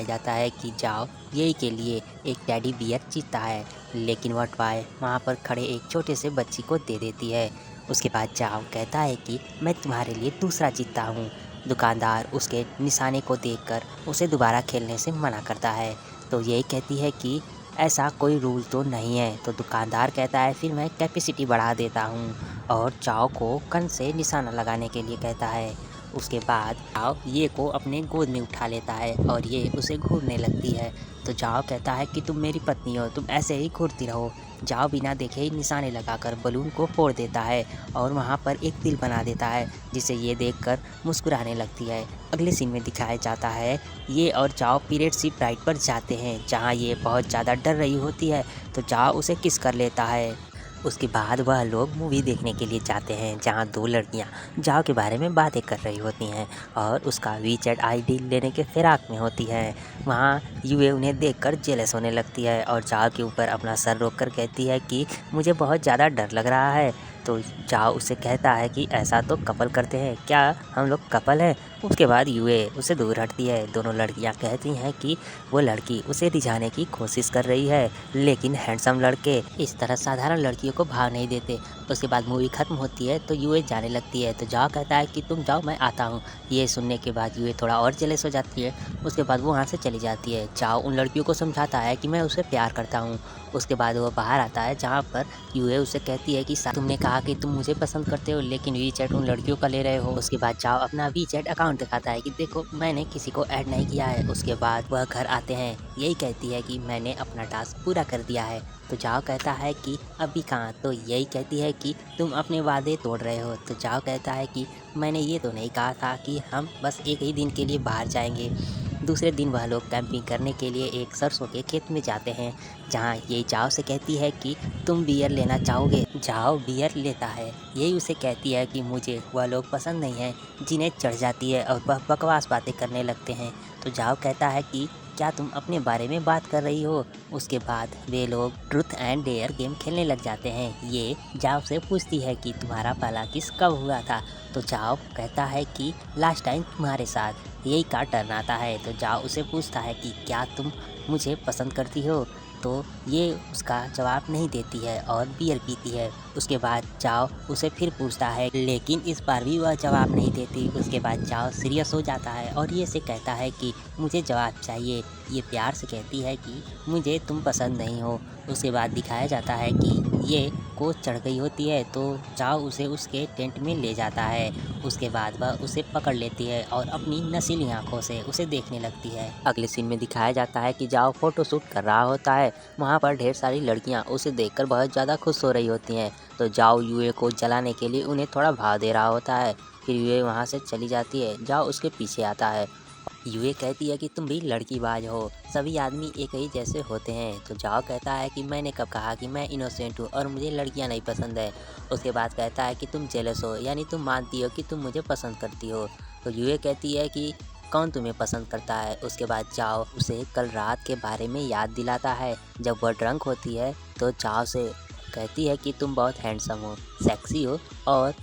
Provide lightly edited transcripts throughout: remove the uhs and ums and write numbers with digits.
दिखाया जाता है कि जाओ यही के लिए एक टेडी बियर जीतता है, लेकिन वह टॉय वहाँ पर खड़े एक छोटे से बच्ची को दे देती है। उसके बाद जाओ कहता है कि मैं तुम्हारे लिए दूसरा जीतता हूँ। दुकानदार उसके निशाने को देखकर उसे दोबारा खेलने से मना करता है, तो यही कहती है कि ऐसा कोई रूल तो नहीं है। तो दुकानदार कहता है फिर मैं कैपेसिटी बढ़ा देता हूँ, और चाओ को गन से निशाना लगाने के लिए कहता है। उसके बाद जाओ ये को अपने गोद में उठा लेता है और ये उसे घूरने लगती है। तो जाओ कहता है कि तुम मेरी पत्नी हो, तुम ऐसे ही घूरती रहो। जाओ बिना देखे ही निशाने लगाकर बलून को फोड़ देता है और वहाँ पर एक दिल बना देता है, जिसे ये देखकर मुस्कुराने लगती है। अगले सीन में दिखाया जाता है ये और जाओ पीरियड शिप राइड पर जाते हैं, जहाँ ये बहुत ज़्यादा डर रही होती है। तो जाओ उसे किस कर लेता है। उसके बाद वह लोग मूवी देखने के लिए जाते हैं, जहाँ दो लड़कियाँ जाओ के बारे में बातें कर रही होती हैं और उसका वीचैट आईडी लेने के फिराक में होती है। वहाँ यूए उन्हें देखकर जेलस होने लगती है और जाओ के ऊपर अपना सर रोक कर कहती है कि मुझे बहुत ज़्यादा डर लग रहा है। तो जाओ उससे कहता है कि ऐसा तो कपल करते हैं, क्या हम लोग कपल हैं। उसके बाद यूए उसे दूर हटती है। दोनों लड़कियां कहती हैं कि वो लड़की उसे रिझाने की कोशिश कर रही है, लेकिन हैंडसम लड़के इस तरह साधारण लड़कियों को भाव नहीं देते। उसके बाद मूवी खत्म होती है तो यूए जाने लगती है, तो जाओ कहता है कि तुम जाओ मैं आता हूँ। ये सुनने के बाद यूए थोड़ा और जेलस हो जाती है। उसके बाद वो वहाँ से चली जाती है। जाओ उन लड़कियों को समझाता है कि मैं उसे प्यार करता हूँ। उसके बाद वो बाहर आता है, जहाँ पर यूए उसे कहती है कि तुमने कहा कि तुम मुझे पसंद करते हो, लेकिन वीचैट उन लड़कियों का ले रहे हो। उसके बाद जाओ अपना वीचैट अकाउंट दिखाता है कि देखो मैंने किसी को ऐड नहीं किया है। उसके बाद वह घर आते हैं, यही कहती है कि मैंने अपना टास्क पूरा कर दिया है। तो जाओ कहता है कि अभी कहाँ। तो यही कहती है कि तुम अपने वादे तोड़ रहे हो। तो जाओ कहता है कि मैंने ये तो नहीं कहा था कि हम बस एक ही दिन के लिए बाहर जाएंगे। दूसरे दिन वह लोग कैंपिंग करने के लिए एक सरसों के खेत में जाते हैं, जहाँ ये जाओ से कहती है कि तुम बियर लेना चाहोगे। जाओ बियर लेता है। यही उसे कहती है कि मुझे वह लोग पसंद नहीं हैं जिन्हें चढ़ जाती है और वह बकवास बातें करने लगते हैं। तो जाओ कहता है कि क्या तुम अपने बारे में बात कर रही हो। उसके बाद वे लोग ट्रूथ एंड डेयर गेम खेलने लग जाते हैं। ये जाओ से पूछती है कि तुम्हारा पहला किस कब हुआ था। तो जाओ कहता है कि लास्ट टाइम तुम्हारे साथ। यही का टर्न आता है। तो जाओ उसे पूछता है कि क्या तुम मुझे पसंद करती हो। तो ये उसका जवाब नहीं देती है और बियर पीती है। उसके बाद जाओ उसे फिर पूछता है, लेकिन इस बार भी वह जवाब नहीं देती। उसके बाद जाओ सीरियस हो जाता है और ये से कहता है कि मुझे जवाब चाहिए। ये प्यार से कहती है कि मुझे तुम पसंद नहीं हो। उसके बाद दिखाया जाता है कि ये को चढ़ गई होती है, तो जाओ उसे उसके टेंट में ले जाता है। उसके बाद वह उसे पकड़ लेती है और अपनी नशीली आंखों से उसे देखने लगती है। अगले सीन में दिखाया जाता है कि जाओ फोटोशूट कर रहा होता है। वहाँ पर ढेर सारी लड़कियाँ उसे देखकर बहुत ज़्यादा खुश हो रही होती हैं। तो जाओ यूए को जलाने के लिए उन्हें थोड़ा भाव दे रहा होता है। फिर यूए वहाँ से चली जाती है। जाओ उसके पीछे आता है। यूए कहती है कि तुम भी लड़कीबाज हो, सभी आदमी एक ही जैसे होते हैं। तो जाओ कहता है कि मैंने कब कहा कि मैं इनोसेंट हूँ और मुझे लड़कियाँ नहीं पसंद है। उसके बाद कहता है कि तुम जेलस हो, यानी तुम मानती हो कि तुम मुझे पसंद करती हो। तो यूए कहती है कि कौन तुम्हें पसंद करता है। उसके बाद जाओ उसे कल रात के बारे में याद दिलाता है। जब वह ड्रंक होती है तो जाओ से कहती है कि तुम बहुत हैंडसम हो, सेक्सी हो, और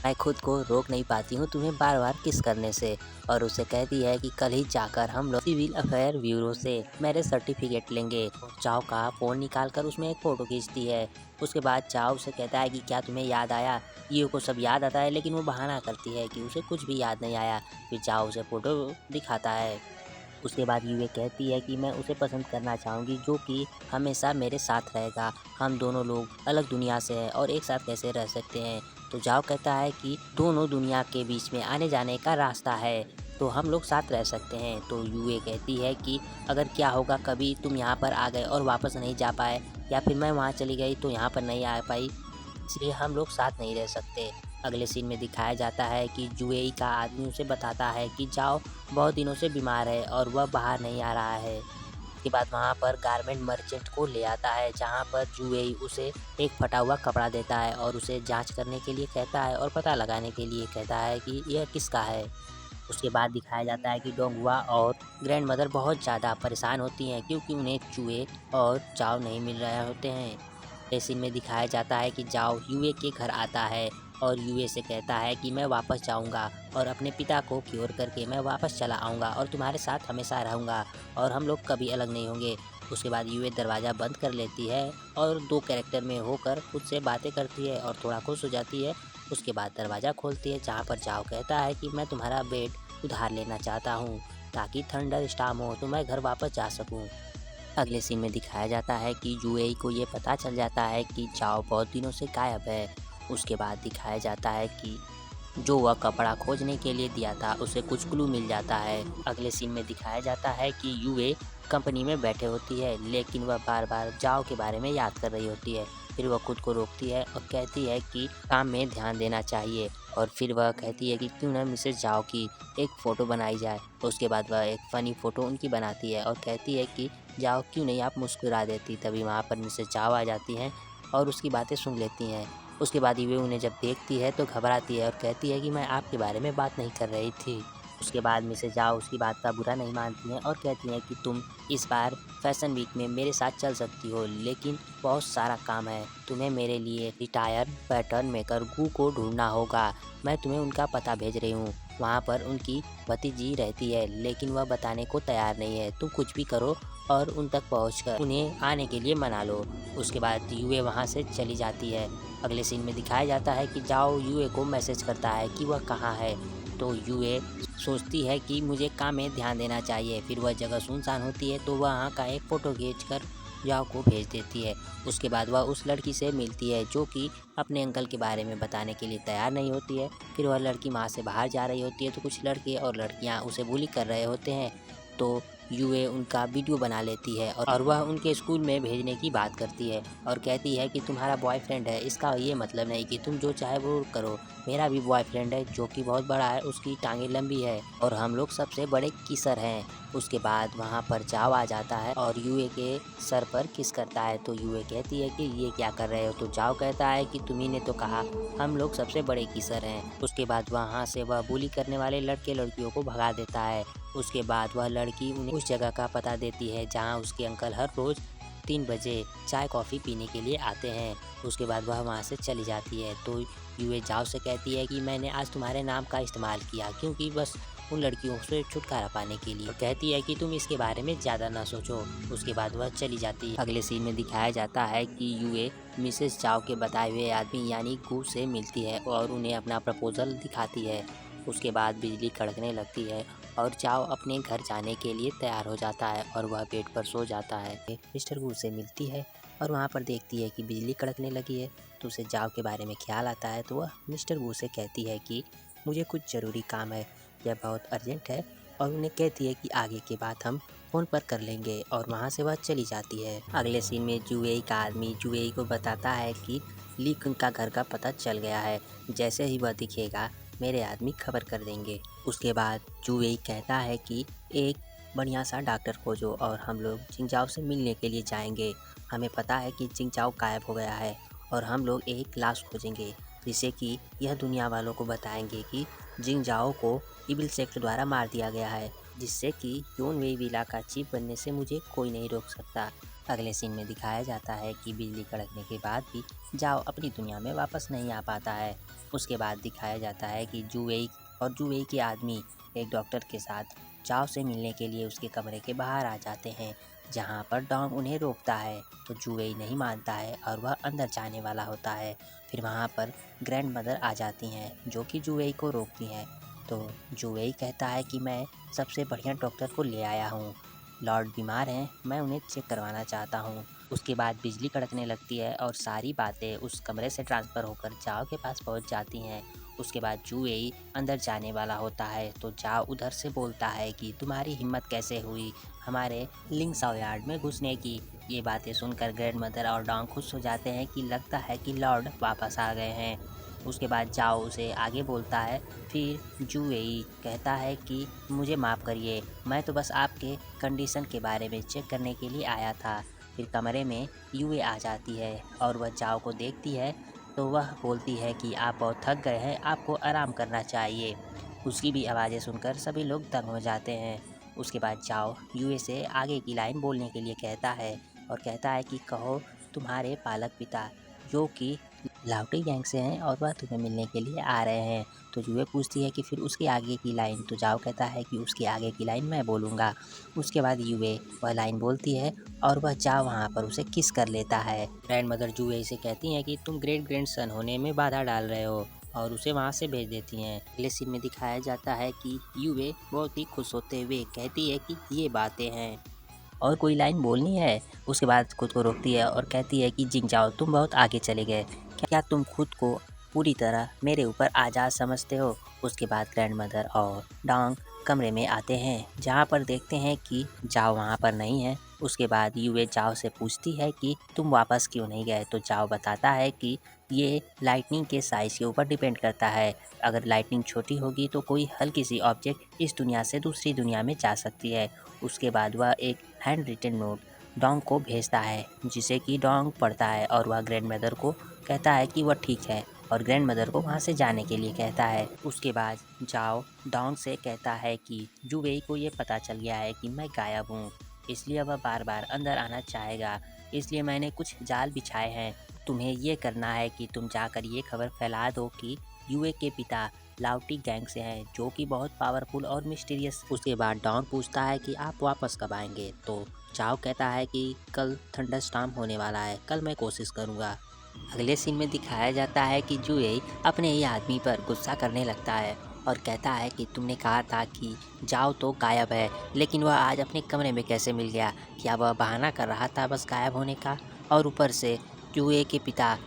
मैं खुद को रोक नहीं पाती हूँ तुम्हें बार बार किस करने से। और उसे कहती है कि कल ही जाकर हम लोग सिविल अफेयर ब्यूरो से मैरिज सर्टिफिकेट लेंगे। चाओ का फ़ोन निकाल कर उसमें एक फ़ोटो खींचती है। उसके बाद चाओ उसे कहता है कि क्या तुम्हें याद आया। ये को सब याद आता है, लेकिन वो बहाना करती है कि उसे कुछ भी याद नहीं आया। फिर चाओ उसे फ़ोटो दिखाता है। उसके बाद यूए कहती है कि मैं उसे पसंद करना चाहूँगी, जो कि हमेशा मेरे साथ रहेगा। हम दोनों लोग अलग दुनिया से हैं और एक साथ कैसे रह सकते हैं। तो जाओ कहता है कि दोनों दुनिया के बीच में आने जाने का रास्ता है, तो हम लोग साथ रह सकते हैं। तो यूए कहती है कि अगर क्या होगा कभी तुम यहाँ पर आ गए और वापस नहीं जा पाए, या फिर मैं वहाँ चली गई तो यहाँ पर नहीं आ पाई, इसलिए हम लोग साथ नहीं रह सकते। अगले सीन में दिखाया जाता है कि जुएई का आदमी उसे बताता है कि जाओ बहुत दिनों से बीमार है और वह बाहर नहीं आ रहा है। उसके बाद वहाँ पर गारमेंट मर्चेंट को ले आता है, जहाँ पर जुएई उसे एक फटा हुआ कपड़ा देता है और उसे जांच करने के लिए कहता है और पता लगाने के लिए कहता है कि यह किसका है। उसके बाद दिखाया जाता है कि डोंगुआ और ग्रैंड मदर बहुत ज़्यादा परेशान होती हैं, क्योंकि उन्हें चूहे और चाव नहीं मिल रहे होते हैं। इस सीन में दिखाया जाता है कि जाओ यूए के घर आता है और यूए से कहता है कि मैं वापस जाऊंगा और अपने पिता को क्योर करके मैं वापस चला आऊँगा और तुम्हारे साथ हमेशा रहूँगा और हम लोग कभी अलग नहीं होंगे। उसके बाद यूए दरवाज़ा बंद कर लेती है और 2 कैरेक्टर में होकर खुद से बातें करती है और थोड़ा खुश हो जाती है। उसके बाद दरवाज़ा खोलती है जहाँ पर जाओ कहता है कि मैं तुम्हारा बेड उधार लेना चाहता हूँ ताकि थंडर स्टॉर्म हो तो मैं घर वापस जा सकूँ। अगले सीन में दिखाया जाता है कि यूएई को ये पता चल जाता है कि जाओ बहुत दिनों से गायब है। उसके बाद दिखाया जाता है कि जो वह कपड़ा खोजने के लिए दिया था उसे कुछ क्लू मिल जाता है। अगले सीन में दिखाया जाता है कि यूए कंपनी में बैठे होती है लेकिन वह बार बार जाओ के बारे में याद कर रही होती है। फिर वह खुद को रोकती है और कहती है कि काम में ध्यान देना चाहिए और फिर वह कहती है कि क्यों ना मिसेस जाओ की एक फ़ोटो बनाई जाए। उसके बाद वह एक फ़नी फ़ोटो उनकी बनाती है और कहती है कि जाओ क्यों नहीं आप मुस्कुरा देती। तभी वहाँ पर मिसेस जाओ आ जाती हैं और उसकी बातें सुन लेती हैं। उसके बाद यूए उन्हें जब देखती है तो घबराती है और कहती है कि मैं आपके बारे में बात नहीं कर रही थी। उसके बाद मिसेस जाओ उसकी बात का बुरा नहीं मानती हैं और कहती हैं कि तुम इस बार फैशन वीक में मेरे साथ चल सकती हो लेकिन बहुत सारा काम है। तुम्हें मेरे लिए रिटायर पैटर्न मेकर गू को ढूंढना होगा। मैं तुम्हें उनका पता भेज रही हूँ। वहाँ पर उनकी भतीजी रहती है लेकिन वह बताने को तैयार नहीं है। तुम कुछ भी करो और उन तक पहुँचकर उन्हें आने के लिए मना लो। उसके बाद यूए वहाँ से चली जाती है। अगले सीन में दिखाया जाता है कि जाओ यूए को मैसेज करता है कि वह कहाँ है। तो यूए सोचती है कि मुझे काम में ध्यान देना चाहिए। फिर वह जगह सुनसान होती है तो वहाँ का एक फ़ोटो खींचकर जाओ को भेज देती है। उसके बाद वह उस लड़की से मिलती है जो कि अपने अंकल के बारे में बताने के लिए तैयार नहीं होती है। फिर वह लड़की वहाँ से बाहर जा रही होती है तो कुछ लड़के और लड़कियाँ उसे बुली कर रहे होते हैं। तो यूए उनका वीडियो बना लेती है और वह उनके स्कूल में भेजने की बात करती है और कहती है कि तुम्हारा बॉयफ्रेंड है इसका ये मतलब नहीं कि तुम जो चाहे वो करो। मेरा भी बॉयफ्रेंड है जो कि बहुत बड़ा है, उसकी टांगें लंबी है और हम लोग सबसे बड़े किसर हैं। उसके बाद वहाँ पर जाओ आ जाता है और यूए के सर पर किस करता है। तो यूए कहती है कि ये क्या कर रहे हो। तो जाओ कहता है कि तुम्ही ने तो कहा हम लोग सबसे बड़े किसर हैं। उसके बाद वहाँ से वह बुली करने वाले लड़के लड़कियों को भगा देता है। उसके बाद वह लड़की उन्हें उस जगह का पता देती है जहाँ उसके अंकल हर रोज़ 3 बजे चाय कॉफ़ी पीने के लिए आते हैं। उसके बाद वह वहाँ से चली जाती है। तो यूए जाओ से कहती है कि मैंने आज तुम्हारे नाम का इस्तेमाल किया क्योंकि बस उन लड़कियों से छुटकारा पाने के लिए। कहती है कि तुम इसके बारे में ज़्यादा ना सोचो। उसके बाद वह चली जाती है। अगले सीन में दिखाया जाता है कि यूए मिसेस जाओ के बताए हुए आदमी यानी गू से मिलती है और उन्हें अपना प्रपोजल दिखाती है। उसके बाद बिजली कड़कने लगती है और जाओ अपने घर जाने के लिए तैयार हो जाता है और वह बेड पर सो जाता है। मिस्टर वू से मिलती है और वहाँ पर देखती है कि बिजली कड़कने लगी है तो उसे जाओ के बारे में ख्याल आता है। तो वह मिस्टर वू से कहती है कि मुझे कुछ ज़रूरी काम है, यह बहुत अर्जेंट है और उन्हें कहती है कि आगे की बात हम फ़ोन पर कर लेंगे और वहाँ से वह चली जाती है। अगले सीन में जुएई का आदमी जुएई को बताता है कि लीक का घर का पता चल गया है, जैसे ही वह दिखेगा मेरे आदमी खबर कर देंगे। उसके बाद जुएई कहता है कि एक बढ़िया सा डॉक्टर खोजो और हम लोग जिंगजाओ से मिलने के लिए जाएंगे। हमें पता है कि जिंगजाओ गायब हो गया है और हम लोग एक लाश खोजेंगे जिससे कि यह दुनिया वालों को बताएंगे कि जिंगजाओ को इविल सेक्ट द्वारा मार दिया गया है, जिससे कि योन वेई विला का चीफ बनने से मुझे कोई नहीं रोक सकता। अगले सीन में दिखाया जाता है कि बिजली कड़कने के बाद भी जाओ अपनी दुनिया में वापस नहीं आ पाता है। उसके बाद दिखाया जाता है कि जुएई और जुएई के आदमी एक डॉक्टर के साथ जाओ से मिलने के लिए उसके कमरे के बाहर आ जाते हैं, जहां पर डॉन उन्हें रोकता है। तो जुएई नहीं मानता है और वह अंदर जाने वाला होता है। फिर वहां पर ग्रैंड मदर आ जाती हैं जो कि जुएई को रोकती हैं। तो जुएई कहता है कि मैं सबसे बढ़िया डॉक्टर को ले आया हूँ, लॉर्ड बीमार हैं, मैं उन्हें चेक करवाना चाहता हूँ। उसके बाद बिजली कड़कने लगती है और सारी बातें उस कमरे से ट्रांसफ़र होकर जाओ के पास पहुँच जाती हैं। उसके बाद जुएई अंदर जाने वाला होता है तो जाओ उधर से बोलता है कि तुम्हारी हिम्मत कैसे हुई हमारे लिंगसाओ यार्ड में घुसने की। ये बातें सुनकर ग्रैंड मदर और डॉन खुश हो जाते हैं कि लगता है कि लॉर्ड वापस आ गए हैं। उसके बाद जाओ उसे आगे बोलता है। फिर जुएई कहता है कि मुझे माफ़ करिए, मैं तो बस आपके कंडीशन के बारे में चेक करने के लिए आया था। फिर कमरे में यूए आ जाती है और वह जाओ को देखती है तो वह बोलती है कि आप बहुत थक गए हैं, आपको आराम करना चाहिए। उसकी भी आवाज़ें सुनकर सभी लोग दंग हो जाते हैं। उसके बाद जाओ यूए से आगे की लाइन बोलने के लिए कहता है और कहता है कि कहो तुम्हारे पालक पिता जो कि लाउटी गैंग से हैं और वह तुम्हें मिलने के लिए आ रहे हैं। तो जुए पूछती है कि फिर उसके आगे की लाइन, तो जाओ कहता है कि उसके आगे की लाइन मैं बोलूँगा। उसके बाद युए वह लाइन बोलती है और वह जाओ वहाँ पर उसे किस कर लेता है। ग्रैंड मदर जुए से कहती हैं कि तुम ग्रेट ग्रैंडसन होने में बाधा डाल रहे हो और उसे वहाँ से भेज देती हैं। अगले सीन में दिखाया जाता है कि युए बहुत ही खुश होते हुए कहती है कि ये बातें हैं और कोई लाइन बोलनी है। उसके बाद खुद को रोकती है और कहती है कि जिंग जाओ, तुम बहुत आगे चले गए। क्या तुम खुद को पूरी तरह मेरे ऊपर आज़ाद समझते हो? उसके बाद ग्रैंड मदर और डोंग कमरे में आते हैं, जहाँ पर देखते हैं कि जाओ वहाँ पर नहीं है। उसके बाद युए जाओ से पूछती है कि तुम वापस क्यों नहीं गए? तो जाओ बताता है कि ये लाइटनिंग के साइज़ के ऊपर डिपेंड करता है। अगर लाइटनिंग छोटी होगी तो कोई हल्की सी ऑब्जेक्ट इस दुनिया से दूसरी दुनिया में जा सकती है। उसके बाद वह एक हैंड रिटन नोट डोंग को भेजता है, जिसे कि डोंग पढ़ता है और वह ग्रैंड मदर को कहता है कि वह ठीक है और ग्रैंड मदर को वहाँ से जाने के लिए कहता है। उसके बाद जाओ डोंग से कहता है कि जुवेई को ये पता चल गया है कि मैं गायब हूँ, इसलिए वह बार बार अंदर आना चाहेगा, इसलिए मैंने कुछ जाल बिछाए हैं। तुम्हें ये करना है कि तुम जाकर ये खबर फैला दो कि युए के पिता लाउटी गैंग से हैं, जो कि बहुत पावरफुल और मिस्टीरियस। उसके बाद डॉन पूछता है कि आप वापस कब आएंगे? तो चाओ कहता है कि कल थंडरस्टॉर्म होने वाला है, कल मैं कोशिश करूँगा। अगले सीन में दिखाया जाता है कि जुए अपने ही आदमी पर गुस्सा करने लगता है और कहता है कि तुमने कहा था कि जाओ तो गायब है, लेकिन वह आज अपने कमरे में कैसे मिल गया? क्या वह बहाना कर रहा था बस गायब होने का? और ऊपर से जुए के पिता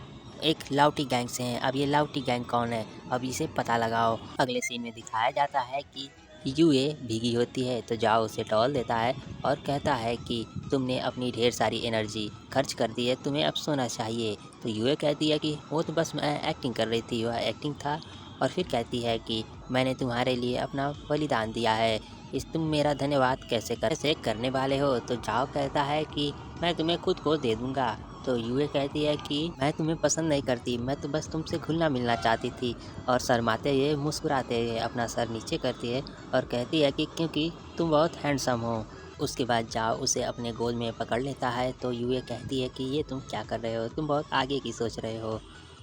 एक लाउटी गैंग से हैं। अब ये लाउटी गैंग कौन है? अब इसे पता लगाओ। अगले सीन में दिखाया जाता है कि युए भीगी होती है, तो जाओ उसे टॉल देता है और कहता है कि तुमने अपनी ढेर सारी एनर्जी खर्च कर दी है, तुम्हें अब सोना चाहिए। तो युए कहती है कि वो तो बस मैं एक्टिंग कर रही थी, वह एक्टिंग था। और फिर कहती है कि मैंने तुम्हारे लिए अपना बलिदान दिया है, इस तुम मेरा धन्यवाद कैसे करने वाले हो? तो जाओ कहता है कि मैं तुम्हें खुद को दे दूँगा। तो युए कहती है कि मैं तुम्हें पसंद नहीं करती, मैं तो बस तुमसे घुलना मिलना चाहती थी। और शर्माते हुए मुस्कुराते हुए अपना सर नीचे करती है और कहती है कि क्योंकि तुम बहुत हैंडसम हो। उसके बाद जाओ उसे अपने गोद में पकड़ लेता है। तो युए कहती है कि ये तुम क्या कर रहे हो, तुम बहुत आगे की सोच रहे हो।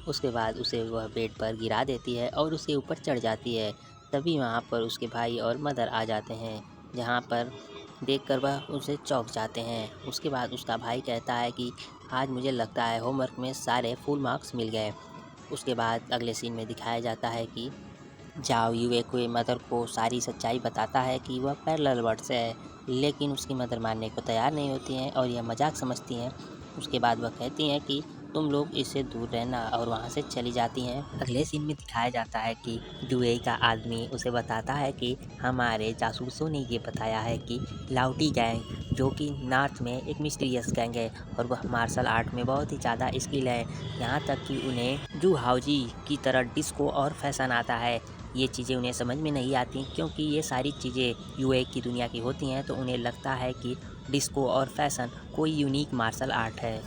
उसके बाद उसे वह बेड पर गिरा देती है और उसके ऊपर चढ़ जाती है। तभी वहाँ पर उसके भाई और मदर आ जाते हैं, जहाँ पर देखकर वह उसे चौंक जाते हैं। उसके बाद उसका भाई कहता है कि आज मुझे लगता है होमवर्क में सारे फुल मार्क्स मिल गए। उसके बाद अगले सीन में दिखाया जाता है कि जाओ युए के मदर को सारी सच्चाई बताता है कि वह पैरेलल वर्ल्ड से है, लेकिन उसकी मदर मानने को तैयार नहीं होती हैं और यह मजाक समझती हैं। उसके बाद वह कहती हैं कि तुम लोग इससे दूर रहना और वहाँ से चली जाती हैं। अगले सीन में दिखाया जाता है कि युए का आदमी उसे बताता है कि हमारे जासूसों ने ये बताया है कि लाउटी गैंग, जो कि नॉर्थ में एक मिस्टीरियस गैंग है और वह मार्शल आर्ट में बहुत ही ज़्यादा स्किल है, यहाँ तक कि उन्हें जू हाउजी की तरह डिस्को और फैशन आता है। ये चीज़ें उन्हें समझ में नहीं आती, क्योंकि ये सारी चीज़ें यूए की दुनिया की होती हैं, तो उन्हें लगता है कि डिस्को और फैशन कोई यूनिक मार्शल आर्ट है।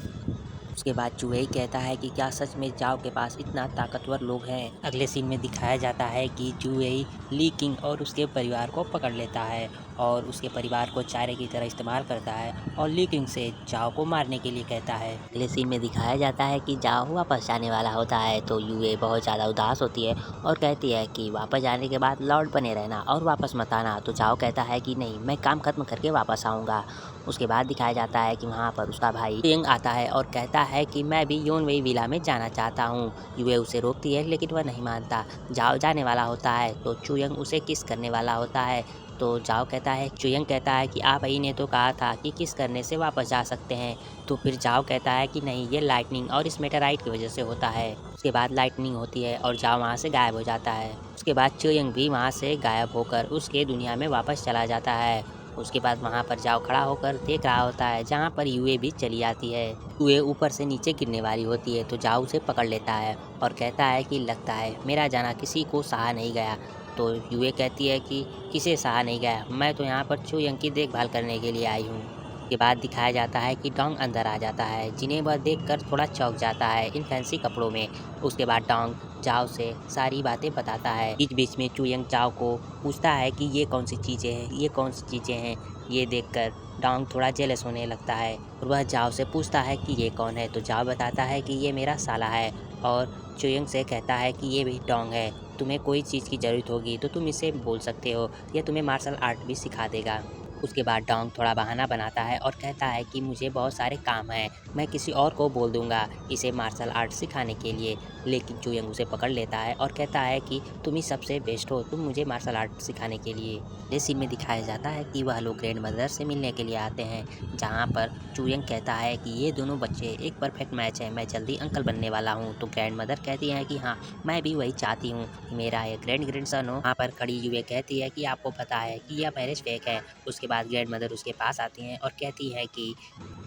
उसके बाद चूहे कहता है कि क्या सच में जाओ के पास इतना ताकतवर लोग हैं। अगले सीन में दिखाया जाता है कि चूहे ली किंग और उसके परिवार को पकड़ लेता है और उसके परिवार को चारे की तरह इस्तेमाल करता है और ली किंग से जाओ को मारने के लिए कहता है। अगले सीन में दिखाया जाता है कि जाओ वापस जाने वाला होता है, तो यूए बहुत ज़्यादा उदास होती है और कहती है कि वापस जाने के बाद लॉर्ड बने रहना और वापस मत आना। तो जाओ कहता है कि नहीं, मैं काम खत्म करके वापस आऊँगा। उसके बाद दिखाया जाता है कि वहाँ पर उसका भाई चुयंग आता है और कहता है कि मैं भी योनवेई विला में जाना चाहता हूँ। यूए उसे रोकती है, लेकिन वह नहीं मानता। जाओ जाने वाला होता है तो चुयंग उसे किस करने वाला होता है। तो जाओ कहता है, चुयंग कहता है कि आप ही ने तो कहा था कि किस करने से वापस जा सकते हैं। तो फिर जाओ कहता है कि नहीं, ये लाइटनिंग और इस मेटेराइट की वजह से होता है। उसके बाद लाइटनिंग होती है और जाओ वहाँ से गायब हो जाता है। उसके बाद चुयंग भी वहाँ से गायब होकर उसके दुनिया में वापस चला जाता है। उसके बाद वहाँ पर जाओ खड़ा होकर देख रहा होता है, जहाँ पर यूए भी चली आती है। यूए ऊपर से नीचे गिरने वाली होती है, तो जाओ उसे पकड़ लेता है और कहता है कि लगता है मेरा जाना किसी को सहा नहीं गया। तो यूए कहती है कि किसे सहा नहीं गया, मैं तो यहाँ पर चुयंग की देखभाल करने के लिए आई हूँ। के बाद दिखाया जाता है कि डोंग अंदर आ जाता है, जिन्हें वह देखकर थोड़ा चौंक जाता है इन फैंसी कपड़ों में। उसके बाद डोंग जाओ से सारी बातें बताता है। बीच बीच में चुयंग जाओ को पूछता है कि ये कौन सी चीज़ें हैं, ये कौन सी चीज़ें हैं। ये देखकर डोंग थोड़ा जेलस होने लगता है और वह जाओ से पूछता है कि ये कौन है। तो जाओ बताता है कि ये मेरा साला है और चुयंग से कहता है कि ये भी डोंग है, तुम्हें कोई चीज़ की ज़रूरत होगी तो तुम इसे बोल सकते हो, ये तुम्हें मार्शल आर्ट भी सिखा देगा। उसके बाद डोंग थोड़ा बहाना बनाता है और कहता है कि मुझे बहुत सारे काम हैं, मैं किसी और को बोल दूंगा इसे मार्शल आर्ट सिखाने के लिए। लेकिन चुयंग उसे पकड़ लेता है और कहता है कि तुम ही सबसे बेस्ट हो, तुम मुझे मार्शल आर्ट सिखाने के लिए। इस सीन में दिखाया जाता है कि वह लोग ग्रैंड मदर से मिलने के लिए आते हैं, जहाँ पर चुयंग कहता है कि ये दोनों बच्चे एक परफेक्ट मैच है, मैं जल्दी अंकल बनने वाला हूँ। तो ग्रैंड मदर कहती है कि हाँ, मैं भी वही चाहती हूँ कि मेरा एक ग्रैंड सन हो। वहाँ पर खड़ी युवे कहती है कि आपको पता है कि यह मैरिज फेक है। उसके बाद ग्रैंड मदर उसके पास आती हैं और कहती है कि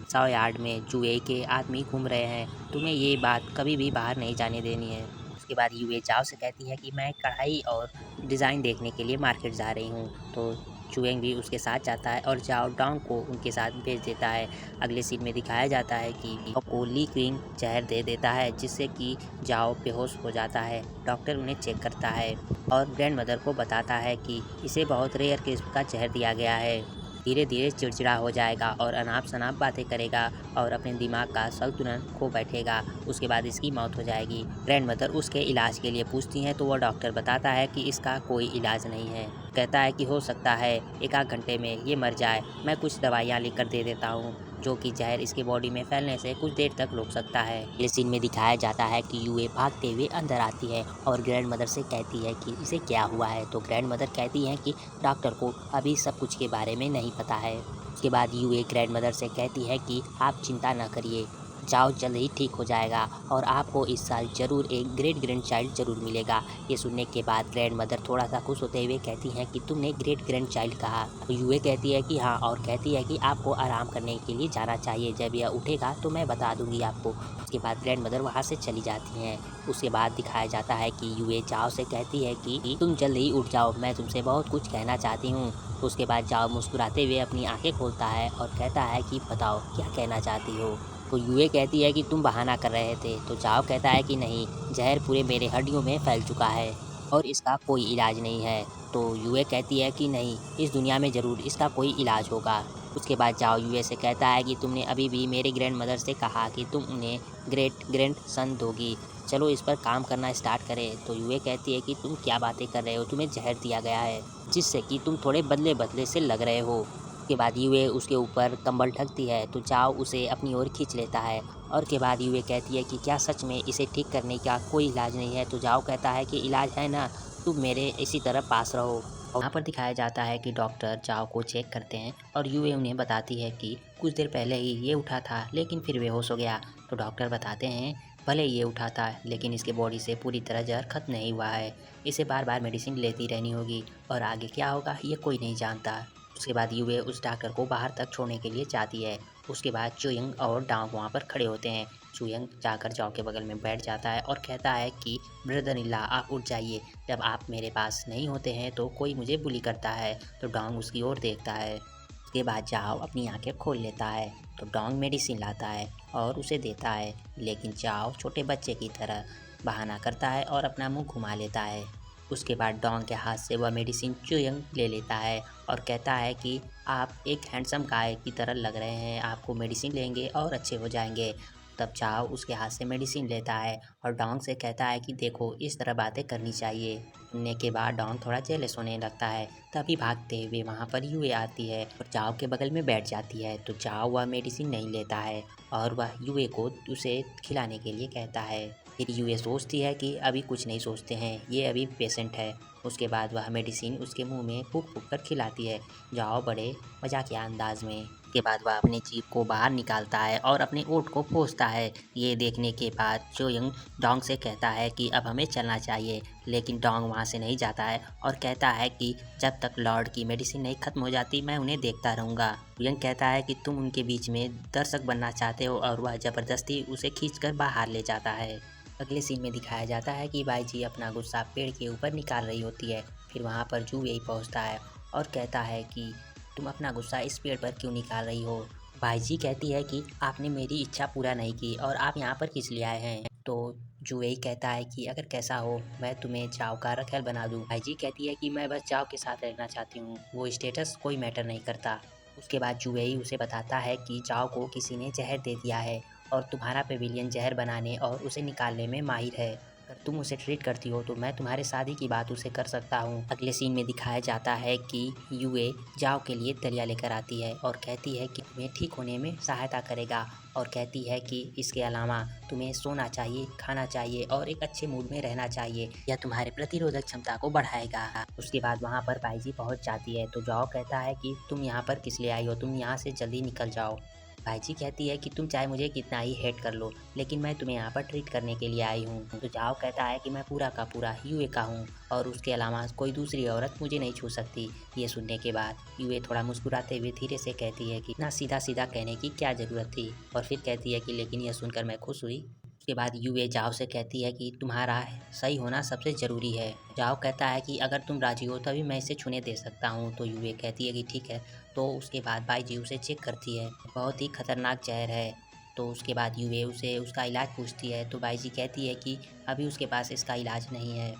100 यार्ड में जुए के आदमी घूम रहे हैं, तुम्हें ये बात कभी भी बाहर नहीं जाने देनी है। उसके बाद युवे चाव से कहती है कि मैं कढ़ाई और डिज़ाइन देखने के लिए मार्केट जा रही हूँ। तो चुएंग भी उसके साथ जाता है और जाओ डोंग को उनके साथ भेज देता है। अगले सीन में दिखाया जाता है कि को ली क्विंग जहर दे देता है, जिससे कि जाओ बेहोश हो जाता है। डॉक्टर उन्हें चेक करता है और ग्रैंड मदर को बताता है कि इसे बहुत रेयर किस्म का जहर दिया गया है, धीरे धीरे चिड़चिड़ा हो जाएगा और अनाप शनाप बातें करेगा और अपने दिमाग का संतुलन खो बैठेगा। उसके बाद इसकी मौत हो जाएगी। ग्रैंड मदर उसके इलाज के लिए पूछती हैं तो वह डॉक्टर बताता है कि इसका कोई इलाज नहीं है। कहता है कि हो सकता है एक आध घंटे में ये मर जाए, मैं कुछ दवाइयाँ लिख कर दे देता हूँ जो कि जहर इसके बॉडी में फैलने से कुछ देर तक रोक सकता है। इस सीन में दिखाया जाता है कि युवे भागते हुए अंदर आती है और ग्रैंड मदर से कहती है कि इसे क्या हुआ है। तो ग्रैंड मदर कहती है कि डॉक्टर को अभी सब कुछ के बारे में नहीं पता है। उसके बाद युवे ग्रैंड मदर से कहती है कि आप चिंता न करिए, जाओ जल्द ही ठीक हो जाएगा और आपको इस साल ज़रूर एक ग्रेट ग्रैंड चाइल्ड ज़रूर मिलेगा। ये सुनने के बाद ग्रैंड मदर थोड़ा सा खुश होते हुए कहती हैं कि तुमने ग्रेट ग्रैंड चाइल्ड कहा। तो युवे कहती है कि हाँ, और कहती है कि आपको आराम करने के लिए जाना चाहिए, जब यह उठेगा तो मैं बता दूंगी आपको। उसके बाद ग्रैंड मदर वहाँ से चली जाती हैं। उसके बाद दिखाया जाता है कि युवे जाओ से कहती है कि तुम जल्द ही उठ जाओ, मैं तुमसे बहुत कुछ कहना चाहती हूँ। उसके बाद जाओ मुस्कुराते हुए अपनी आंखें खोलता है और कहता है कि बताओ क्या कहना चाहती हो। तो युवे कहती है कि तुम बहाना कर रहे थे। तो जाओ कहता है कि नहीं, जहर पूरे मेरे हड्डियों में फैल चुका है और इसका कोई इलाज नहीं है। तो युवे कहती है कि नहीं, इस दुनिया में ज़रूर इसका कोई इलाज होगा। उसके बाद जाओ युवे से कहता है कि तुमने अभी भी मेरे ग्रैंड मदर से कहा कि तुम उन्हें ग्रेट ग्रैंड सन दोगी, चलो इस पर काम करना स्टार्ट करें। तो युवे कहती है कि तुम क्या बातें कर रहे हो, तुम्हें जहर दिया गया है जिससे कि तुम थोड़े बदले बदले से लग रहे हो। उसके बाद युवे उसके ऊपर कंबल ढकती है तो जाओ उसे अपनी ओर खींच लेता है और के बाद युवे कहती है कि क्या सच में इसे ठीक करने का कोई इलाज नहीं है। तो जाओ कहता है कि इलाज है ना, तुम मेरे इसी तरह पास रहो। वहाँ पर दिखाया जाता है कि डॉक्टर जाओ को चेक करते हैं और युवे उन्हें बताती है कि कुछ देर पहले ही ये उठा था लेकिन फिर बेहोश हो गया। तो डॉक्टर बताते हैं भले ये उठा था लेकिन इसके बॉडी से पूरी तरह जहर खत्म नहीं हुआ है, इसे बार बार मेडिसिन लेती रहनी होगी और आगे क्या होगा ये कोई नहीं जानता। उसके बाद युवे उस डॉक्टर को बाहर तक छोड़ने के लिए जाती है। उसके बाद चुयंग और डांग वहाँ पर खड़े होते हैं। चुयंग जाकर जाओ के बगल में बैठ जाता है और कहता है कि ब्रदर इन लॉ आप उठ जाइए, जब आप मेरे पास नहीं होते हैं तो कोई मुझे बुली करता है। तो डोंग उसकी ओर देखता है। उसके बाद जाओ अपनी आंखें खोल लेता है तो डोंग मेडिसिन लाता है और उसे देता है, लेकिन जाओ छोटे बच्चे की तरह बहाना करता है और अपना मुंह घुमा लेता है। उसके बाद डोंग के हाथ से वह मेडिसिन चुयंग ले लेता है और कहता है कि आप एक हैंडसम गाय की तरह लग रहे हैं, आपको मेडिसिन लेंगे और अच्छे हो जाएंगे। तब चाओ उसके हाथ से मेडिसिन लेता है और डोंग से कहता है कि देखो इस तरह बातें करनी चाहिए। सुनने के बाद डोंग थोड़ा जेलस होने लगता है। तभी भागते हुए वहाँ पर युवे आती है और चाओ के बगल में बैठ जाती है। तो चाओ वह मेडिसिन नहीं लेता है और वह युवे को उसे खिलाने के लिए कहता है। फिर युवे सोचती है कि अभी कुछ नहीं सोचते हैं, ये अभी पेशेंट है। उसके बाद वह मेडिसिन उसके मुंह में फूंक फूंक कर खिलाती है, जाओ बड़े मजाकिया अंदाज में। के बाद वह अपनी जीभ को बाहर निकालता है और अपने ओठ को पोंछता है। ये देखने के बाद चोयंग डोंग से कहता है कि अब हमें चलना चाहिए, लेकिन डोंग वहाँ से नहीं जाता है और कहता है कि जब तक लॉर्ड की मेडिसिन नहीं खत्म हो जाती मैं उन्हें देखता रहूँगा। चोयंग कहता है कि तुम उनके बीच में दर्शक बनना चाहते हो और वह ज़बरदस्ती उसे खींचकर बाहर ले जाता है। अगले सीन में दिखाया जाता है कि बाईजी अपना गुस्सा पेड़ के ऊपर निकाल रही होती है। फिर वहाँ पर जू यही पहुँचता है और कहता है कि तुम अपना गुस्सा इस पेड़ पर क्यों निकाल रही हो। बाईजी कहती है कि आपने मेरी इच्छा पूरा नहीं की और आप यहाँ पर किस लिए आए हैं। तो जू यही कहता है कि अगर कैसा हो मैं तुम्हें चाव का रखेल बना दूँ। बाईजी कहती है कि मैं बस चाव के साथ रहना चाहती हूँ, वो स्टेटस कोई मैटर नहीं करता। उसके बाद जुएई उसे बताता है कि चाव को किसी ने जहर दे दिया है और तुम्हारा पेविलियन जहर बनाने और उसे निकालने में माहिर है। अगर तुम उसे ट्रीट करती हो तो मैं तुम्हारे शादी की बात उसे कर सकता हूँ। अगले सीन में दिखाया जाता है कि यूए जाओ के लिए दलिया लेकर आती है और कहती है कि तुम्हें ठीक होने में सहायता करेगा, और कहती है कि इसके अलावा तुम्हें सोना चाहिए, खाना चाहिए और एक अच्छे मूड में रहना चाहिए, यह तुम्हारे प्रतिरोधक क्षमता को बढ़ाएगा। उसके बाद वहाँ पर बाईजी पहुँच जाती है तो जाओ कहता है कि तुम यहाँ पर किस लिए आई हो, तुम यहाँ से जल्दी निकल जाओ। बाईजी कहती है कि तुम चाहे मुझे कितना ही हेट कर लो, लेकिन मैं तुम्हें यहाँ पर ट्रीट करने के लिए आई हूँ। तो जाओ कहता है कि मैं पूरा का पूरा यूए का हूँ और उसके अलावा कोई दूसरी औरत मुझे नहीं छू सकती। ये सुनने के बाद यूए थोड़ा मुस्कुराते हुए धीरे से कहती है कि ना सीधा सीधा कहने की क्या ज़रूरत थी, और फिर कहती है कि लेकिन यह सुनकर मैं खुश हुई। उसके बाद यूए जाओ से कहती है कि तुम्हारा सही होना सबसे ज़रूरी है। जाओ कहता है कि अगर तुम राजी हो तभी मैं इसे छूने दे सकता हूँ। तो यूए कहती है कि ठीक है। तो उसके बाद बाईजी उसे चेक करती है, बहुत ही खतरनाक जहर है। तो उसके बाद यूए उसे उसका इलाज पूछती है तो बाईजी कहती है कि अभी उसके पास इसका इलाज नहीं है।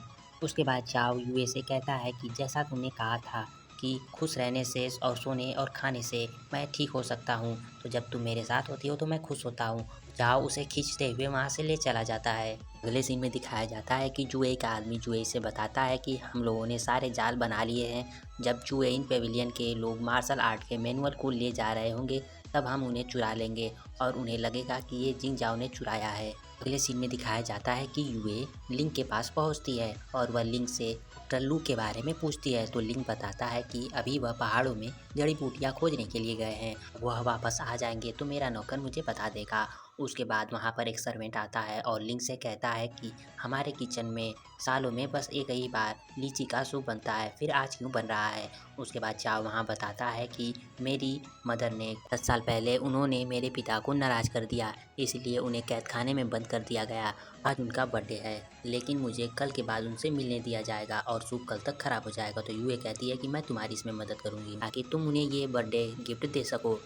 उसके बाद चाओ यूए से कहता है कि जैसा तुमने कहा था कि खुश रहने से और सोने और खाने से मैं ठीक हो सकता हूँ, तो जब तुम मेरे साथ होती हो तो मैं खुश होता हूँ। चाओ उसे खींचते हुए वहाँ से ले चला जाता है। अगले सीन में दिखाया जाता है कि जुए का आदमी जुए से बताता है कि हम लोगों ने सारे जाल बना लिए हैं। जब जुए इन पेविलियन के लोग मार्शल आर्ट के मैनुअल को ले जा रहे होंगे तब हम उन्हें चुरा लेंगे और उन्हें लगेगा कि ये जिंग जाओ ने चुराया है। अगले सीन में दिखाया जाता है कि यूए लिंक के पास पहुंचती है और वह लिंक से टल्लू के बारे में पूछती है। तो लिंक बताता है कि अभी वह पहाड़ों में जड़ी बूटियां खोजने के लिए गए हैं, वह वापस आ जाएंगे तो मेरा नौकर मुझे बता देगा। उसके बाद वहां पर एक सर्वेंट आता है और लिंक से कहता है कि हमारे किचन में सालों में बस एक ही बार लीची का सूप बनता है, फिर आज क्यों बन रहा है। उसके बाद चाव वहाँ बताता है कि मेरी मदर ने 10 साल पहले उन्होंने मेरे पिता को नाराज़ कर दिया, इसलिए उन्हें कैद खाने में बंद कर दिया गया। आज उनका बर्थडे है, लेकिन मुझे कल के बाद उनसे मिलने दिया जाएगा और सूप कल तक खराब हो जाएगा। तो यूए कहती है कि मैं तुम्हारी इसमें मदद करूंगी ताकि तुम उन्हें ये बर्थडे गिफ्ट दे सको।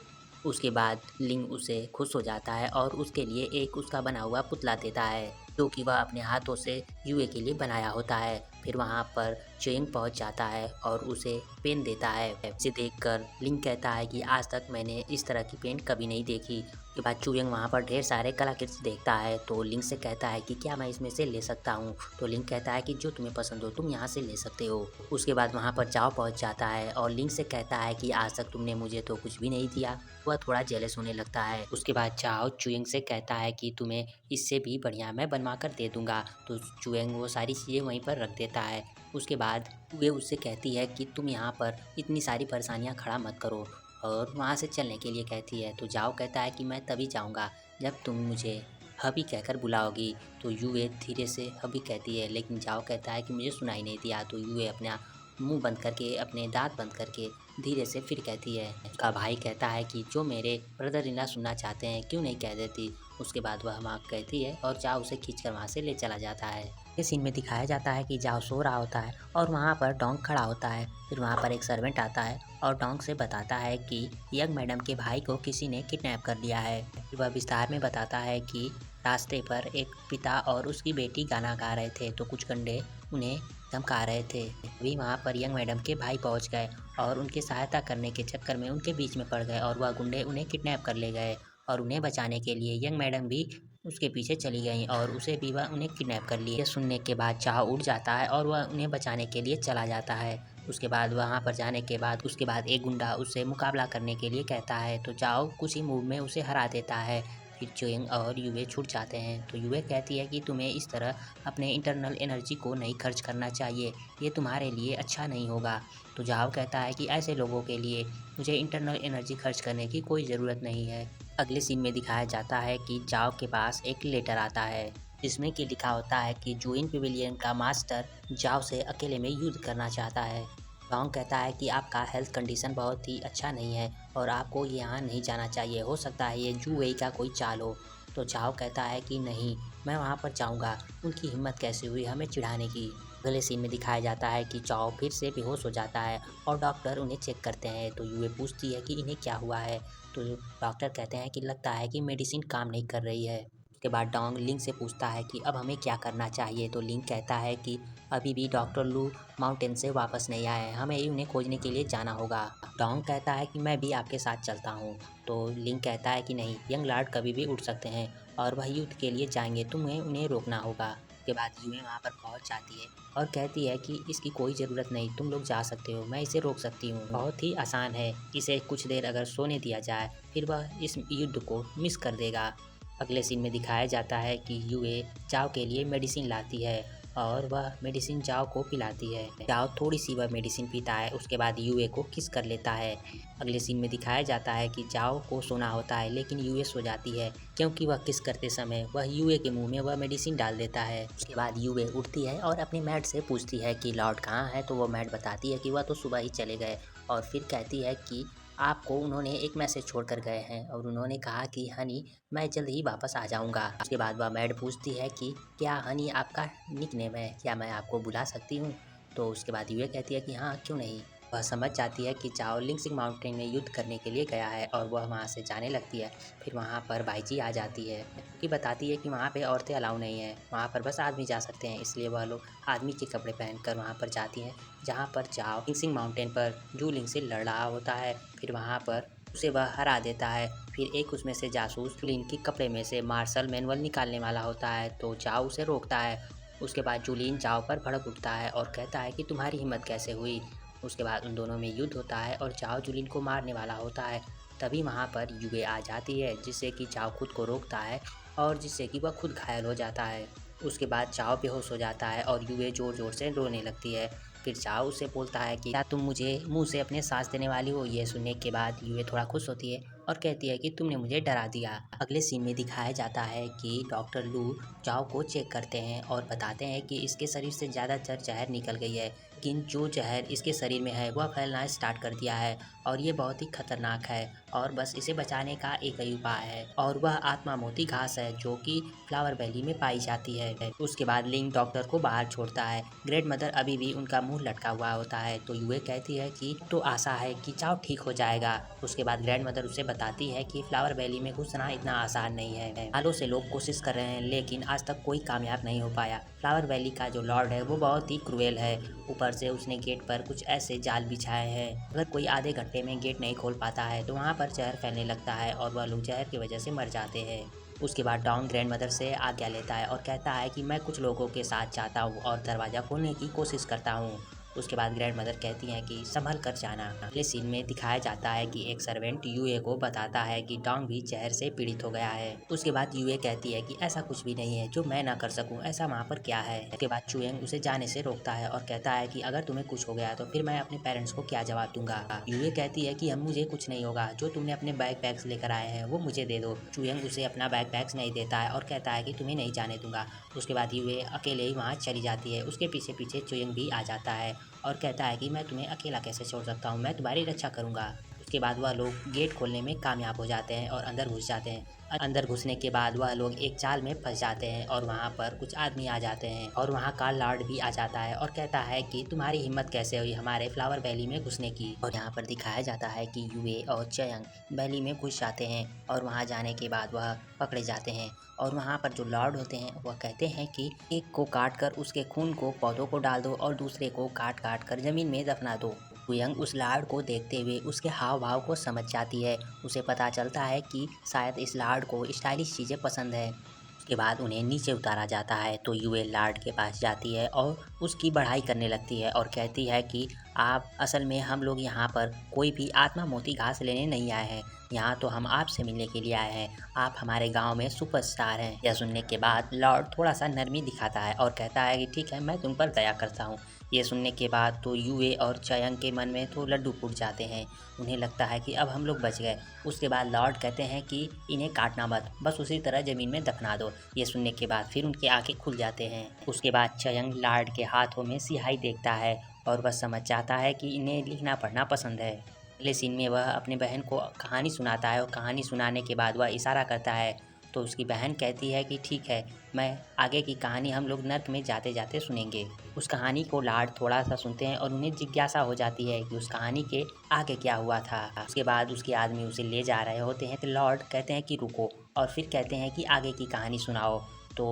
उसके बाद लिंग उसे खुश हो जाता है और उसके लिए एक उसका बना हुआ पुतला देता है, जो कि वह अपने हाथों से यूए के लिए बनाया होता है। फिर वहाँ पर चुइंग पहुँच जाता है और उसे पेन देता है। इसे देखकर लिंग कहता है कि आज तक मैंने इस तरह की पेन कभी नहीं देखी। उसके बाद चुइंग वहाँ पर ढेर सारे कलाकृति देखता है तो लिंग से कहता है कि क्या मैं इसमें से ले सकता हूँ। तो लिंग कहता है कि जो तुम्हें पसंद हो तुम यहाँ से ले सकते हो। उसके बाद वहाँ पर जाओ पहुँच जाता है और लिंग से कहता है कि आज तक तुमने मुझे तो कुछ भी नहीं दिया। वह थोड़ा जेलस होने लगता है। उसके बाद चाओ चुइंग से कहता है कि तुम्हें इससे भी बढ़िया मैं बनवा कर दे दूंगा। तो चुइंग वो सारी चीज़ें वहीं पर रख देता है। उसके बाद वे उससे कहती है कि तुम यहाँ पर इतनी सारी परेशानियाँ खड़ा मत करो, और वहाँ से चलने के लिए कहती है। तो जाओ कहता है कि मैं तभी जाऊँगा जब तुम मुझे हबी कहकर बुलाओगी। तो यूए धीरे से हबी कहती है, लेकिन जाओ कहता है कि मुझे सुनाई नहीं दिया। तो यूए अपना मुंह बंद करके, अपने दांत बंद करके धीरे से फिर कहती है। उसका भाई कहता है कि जो मेरे ब्रदर इन लॉ सुनना चाहते हैं क्यों नहीं कह देती। उसके बाद वह माँ कहती है और जाओ उसे खींचकर वहाँ से ले चला जाता है। इस सीन में दिखाया जाता है कि जाओ सो रहा होता है और वहाँ पर डोंग खड़ा होता है। फिर वहाँ पर एक सर्वेंट आता है और डोंग से बताता है कि यंग मैडम के भाई को किसी ने किडनैप कर लिया है। फिर वह विस्तार में बताता है कि रास्ते पर एक पिता और उसकी बेटी गाना गा रहे थे तो कुछ गंडे उन्हें धमका रहे थे। अभी वहाँ पर यंग मैडम के भाई पहुँच गए और उनकी सहायता करने के चक्कर में उनके बीच में पड़ गए और वह गुंडे उन्हें किडनैप कर ले गए, और उन्हें बचाने के लिए यंग मैडम भी उसके पीछे चली गई और उसे भी वह उन्हें किडनैप कर लिए। सुनने के बाद चाह उठ जाता है और वह उन्हें बचाने के लिए चला जाता है। उसके बाद वहाँ पर जाने के बाद उसके बाद एक गुंडा उससे मुकाबला करने के लिए कहता है तो चाओ कुछ ही मूव में उसे हरा देता है। फिर चोइंग और यूए छूट जाते हैं। तो यूए कहती है कि तुम्हें इस तरह अपने इंटरनल एनर्जी को नहीं खर्च करना चाहिए, ये तुम्हारे लिए अच्छा नहीं होगा। तो जाओ कहता है कि ऐसे लोगों के लिए मुझे इंटरनल एनर्जी खर्च करने की कोई ज़रूरत नहीं है। अगले सीन में दिखाया जाता है कि जाओ के पास एक लेटर आता है जिसमें कि लिखा होता है कि जूइन पेविलियन का मास्टर जाओ से अकेले में युद्ध करना चाहता है। लॉन्ग कहता है कि आपका हेल्थ कंडीशन बहुत ही अच्छा नहीं है और आपको यहाँ नहीं जाना चाहिए, हो सकता है ये जू वेई का कोई चाल हो। तो चाओ कहता है कि नहीं, मैं वहाँ पर जाऊँगा, उनकी हिम्मत कैसे हुई हमें चिढ़ाने की। अगले सीन में दिखाया जाता है कि चाओ फिर से बेहोश हो जाता है और डॉक्टर उन्हें चेक करते हैं। तो यूए पूछती है कि इन्हें क्या हुआ है। तो डॉक्टर कहते हैं कि लगता है कि मेडिसिन काम नहीं कर रही है। उसके बाद डोंग लिंग से पूछता है कि अब हमें क्या करना चाहिए। तो लिंग कहता है कि अभी भी डॉक्टर लू माउंटेन से वापस नहीं आए हैं, हमें उन्हें खोजने के लिए जाना होगा। डोंग कहता है कि मैं भी आपके साथ चलता हूँ। तो लिंक कहता है कि नहीं, यंग लॉर्ड कभी भी उठ सकते हैं और वह युद्ध के लिए जाएंगे, तुम्हें उन्हें रोकना होगा। उसके बाद यूए वहाँ पर पहुँच जाती है और कहती है कि इसकी कोई ज़रूरत नहीं, तुम लोग जा सकते हो, मैं इसे रोक सकती हूँ, बहुत ही आसान है, इसे कुछ देर अगर सोने दिया जाए फिर वह इस युद्ध को मिस कर देगा। अगले सीन में दिखाया जाता है कि यूए चाव के लिए मेडिसिन लाती है और वह मेडिसिन चाव को पिलाती है। चाव थोड़ी सी वह मेडिसिन पीता है, उसके बाद यूए को किस कर लेता है। अगले सीन में दिखाया जाता है कि चाव को सोना होता है लेकिन यूए सो जाती है, क्योंकि वह किस करते समय वह यूए के मुंह में वह मेडिसिन डाल देता है। उसके बाद यूए उठती है और अपनी मैड से पूछती है कि लॉर्ड कहाँ है, तो वो मैड बताती है कि वह तो सुबह ही चले गए और फिर कहती है कि आपको उन्होंने एक मैसेज छोड़ कर गए हैं और उन्होंने कहा कि हनी मैं जल्द ही वापस आ जाऊंगा। उसके बाद वह मैड पूछती है कि क्या हनी आपका निकनेम है, क्या मैं आपको बुला सकती हूँ। तो उसके बाद यूए कहती है कि हाँ क्यों नहीं। वह समझ जाती है कि चाओ लिंगसिंग माउंटेन में युद्ध करने के लिए गया है और वह वहाँ से जाने लगती है। फिर वहाँ पर बाईजी आ जाती है कि बताती है कि वहाँ पे औरतें अलाउ नहीं है, वहाँ पर बस आदमी जा सकते हैं, इसलिए वह लोग आदमी के कपड़े पहनकर वहाँ पर जाती हैं, जहाँ पर चाओ लिंगसिंग माउंटेन पर जू लिंग से लड़ रहा होता है। फिर वहाँ पर उसे वह हरा देता है। फिर एक उसमें से जासूस जूलिन के कपड़े में से मार्शल मैनुअल निकालने वाला होता है, तो चाओ उसे रोकता है। उसके बाद जूलिन चाओ पर भड़क उठता है और कहता है कि तुम्हारी हिम्मत कैसे हुई। उसके बाद उन दोनों में युद्ध होता है और चाओ जूलिन को मारने वाला होता है। तभी वहाँ पर यूए आ जाती है, जिससे कि चाओ खुद को रोकता है और जिससे कि वह खुद घायल हो जाता है। उसके बाद चाओ बेहोश हो जाता है और यूए ज़ोर ज़ोर से रोने लगती है। फिर चाओ उससे बोलता है कि क्या तुम मुझे मुंह से अपने सांस देने वाली हो। ये सुनने के बाद यूए थोड़ा खुश होती है और कहती है कि तुमने मुझे डरा दिया। अगले सीन में दिखाया जाता है कि डॉक्टर लू चाओ को चेक करते हैं और बताते हैं कि इसके शरीर से ज़्यादातर जहर निकल गई है, लेकिन जो जहर इसके शरीर में है वह फैलना स्टार्ट कर दिया है और ये बहुत ही खतरनाक है और बस इसे बचाने का एक ही उपाय है और वह आत्मा मोती घास है जो कि फ्लावर वैली में पाई जाती है। उसके बाद लिंक डॉक्टर को बाहर छोड़ता है। ग्रेट मदर अभी भी उनका मुंह लटका हुआ होता है, तो यूए कहती है कि तो आशा है कि चाओ ठीक हो जाएगा। उसके बाद ग्रैंड मदर उसे बताती है कि फ्लावर वैली में घुसना इतना आसान नहीं है, सालों से लोग कोशिश कर रहे हैं लेकिन आज तक कोई कामयाब नहीं हो पाया। फ्लावर वैली का जो लॉर्ड है वो बहुत ही क्रूएल है, ऊपर से उसने गेट पर कुछ ऐसे जाल बिछाए हैं, अगर कोई आधे घंटे में गेट नहीं खोल पाता है तो वहाँ पर जहर फैलने लगता है और वह लोग जहर की वजह से मर जाते हैं। उसके बाद डॉन ग्रैंड मदर से आज्ञा लेता है और कहता है कि मैं कुछ लोगों के साथ जाता हूँ और दरवाज़ा खोलने की कोशिश करता हूँ। उसके बाद ग्रैंड मदर कहती हैं कि संभल कर जाना। अगले सीन में दिखाया जाता है कि एक सर्वेंट यूए को बताता है कि डॉन भी जहर से पीड़ित हो गया है। उसके बाद यूए कहती है कि ऐसा कुछ भी नहीं है जो मैं ना कर सकूं, ऐसा वहाँ पर क्या है। उसके बाद चुएंग उसे जाने से रोकता है और कहता है कि अगर तुम्हें कुछ हो गया तो फिर मैं अपने पेरेंट्स को क्या जवाब दूंगा। यूए कहती है कि हम मुझे कुछ नहीं होगा, जो तुमने अपने बैग पैक्स लेकर आए हैं वो मुझे दे दो। चुएंग उसे अपना बैग पैक्स नहीं देता है और कहता है कि तुम्हें नहीं जाने दूंगा। उसके बाद यूए अकेले ही वहाँ चली जाती है। उसके पीछे पीछे चुएंग भी आ जाता है और कहता है कि मैं तुम्हें अकेला कैसे छोड़ सकता हूँ, मैं तुम्हारी रक्षा करूँगा। उसके बाद वह लोग गेट खोलने में कामयाब हो जाते हैं और अंदर घुस जाते हैं। अंदर घुसने के बाद वह लोग एक जाल में फंस जाते हैं और वहाँ पर कुछ आदमी आ जाते हैं और वहाँ का लॉर्ड भी आ जाता है और कहता है कि तुम्हारी हिम्मत कैसे हुई हमारे फ्लावर वैली में घुसने की। और यहाँ पर दिखाया जाता है कि यूए और चयंग वैली में घुस जाते हैं और वहाँ जाने के बाद वह पकड़े जाते हैं और वहाँ पर जो लॉर्ड होते हैं वह कहते हैं कि एक को काट कर उसके खून को पौधों को डाल दो और दूसरे को काट काट कर जमीन में दफना दो। कुयंग उस लार्ड को देखते हुए उसके हाव भाव को समझ जाती है। उसे पता चलता है कि शायद इस लार्ड को स्टाइलिश चीज़ें पसंद है। उसके बाद उन्हें नीचे उतारा जाता है तो यूए लार्ड के पास जाती है और उसकी बढ़ाई करने लगती है और कहती है कि आप असल में हम लोग यहाँ पर कोई भी आत्मा मोती घास लेने नहीं आए हैं, यहाँ तो हम आपसे मिलने के लिए आए हैं, आप हमारे गांव में सुपरस्टार हैं। यह सुनने के बाद लॉर्ड थोड़ा सा नरमी दिखाता है और कहता है कि ठीक है मैं तुम पर दया करता हूँ। ये सुनने के बाद तो यूए और चयंग के मन में तो लड्डू फूट जाते हैं, उन्हें लगता है कि अब हम लोग बच गए। उसके बाद लॉर्ड कहते हैं कि इन्हें काटना मत, बस उसी तरह ज़मीन में दफना दो। ये सुनने के बाद फिर उनकी आंखें खुल जाते हैं। उसके बाद चयंग लॉर्ड के हाथों में स्याही देखता है और वह समझ जाता है कि इन्हें लिखना पढ़ना पसंद है। अगले सीन में वह अपने बहन को कहानी सुनाता है और कहानी सुनाने के बाद वह इशारा करता है तो उसकी बहन कहती है कि ठीक है, मैं आगे की कहानी हम लोग नर्क में जाते जाते सुनेंगे। उस कहानी को लॉर्ड थोड़ा सा सुनते हैं और उन्हें जिज्ञासा हो जाती है कि उस कहानी के आगे क्या हुआ था। उसके बाद उसके आदमी उसे ले जा रहे होते हैं तो लॉर्ड कहते हैं कि रुको और फिर कहते हैं कि आगे की कहानी सुनाओ। तो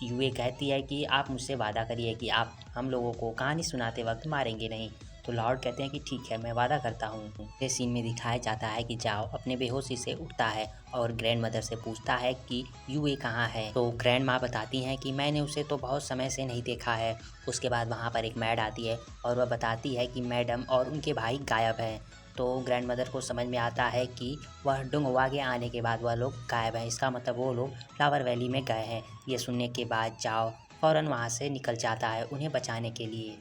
यूए कहती है कि आप मुझसे वादा करिए कि आप हम लोगों को कहानी सुनाते वक्त मारेंगे नहीं। तो लॉर्ड कहते हैं कि ठीक है, मैं वादा करता हूँ। इस सीन में दिखाया जाता है कि जाओ अपने बेहोशी से उठता है और ग्रैंड मदर से पूछता है कि यूए कहाँ है। तो ग्रैंड माँ बताती हैं कि मैंने उसे तो बहुत समय से नहीं देखा है। उसके बाद वहाँ पर एक मैड आती है और वह बताती है कि मैडम और उनके भाई गायब हैं। तो ग्रैंड मदर को समझ में आता है कि वह डुंगवा के आने के बाद वह लोग गायब हैं, इसका मतलब वो लोग फ्लावर वैली में गए हैं। ये सुनने के बाद जाओ फ़ौरन वहाँ से निकल जाता है उन्हें बचाने के लिए।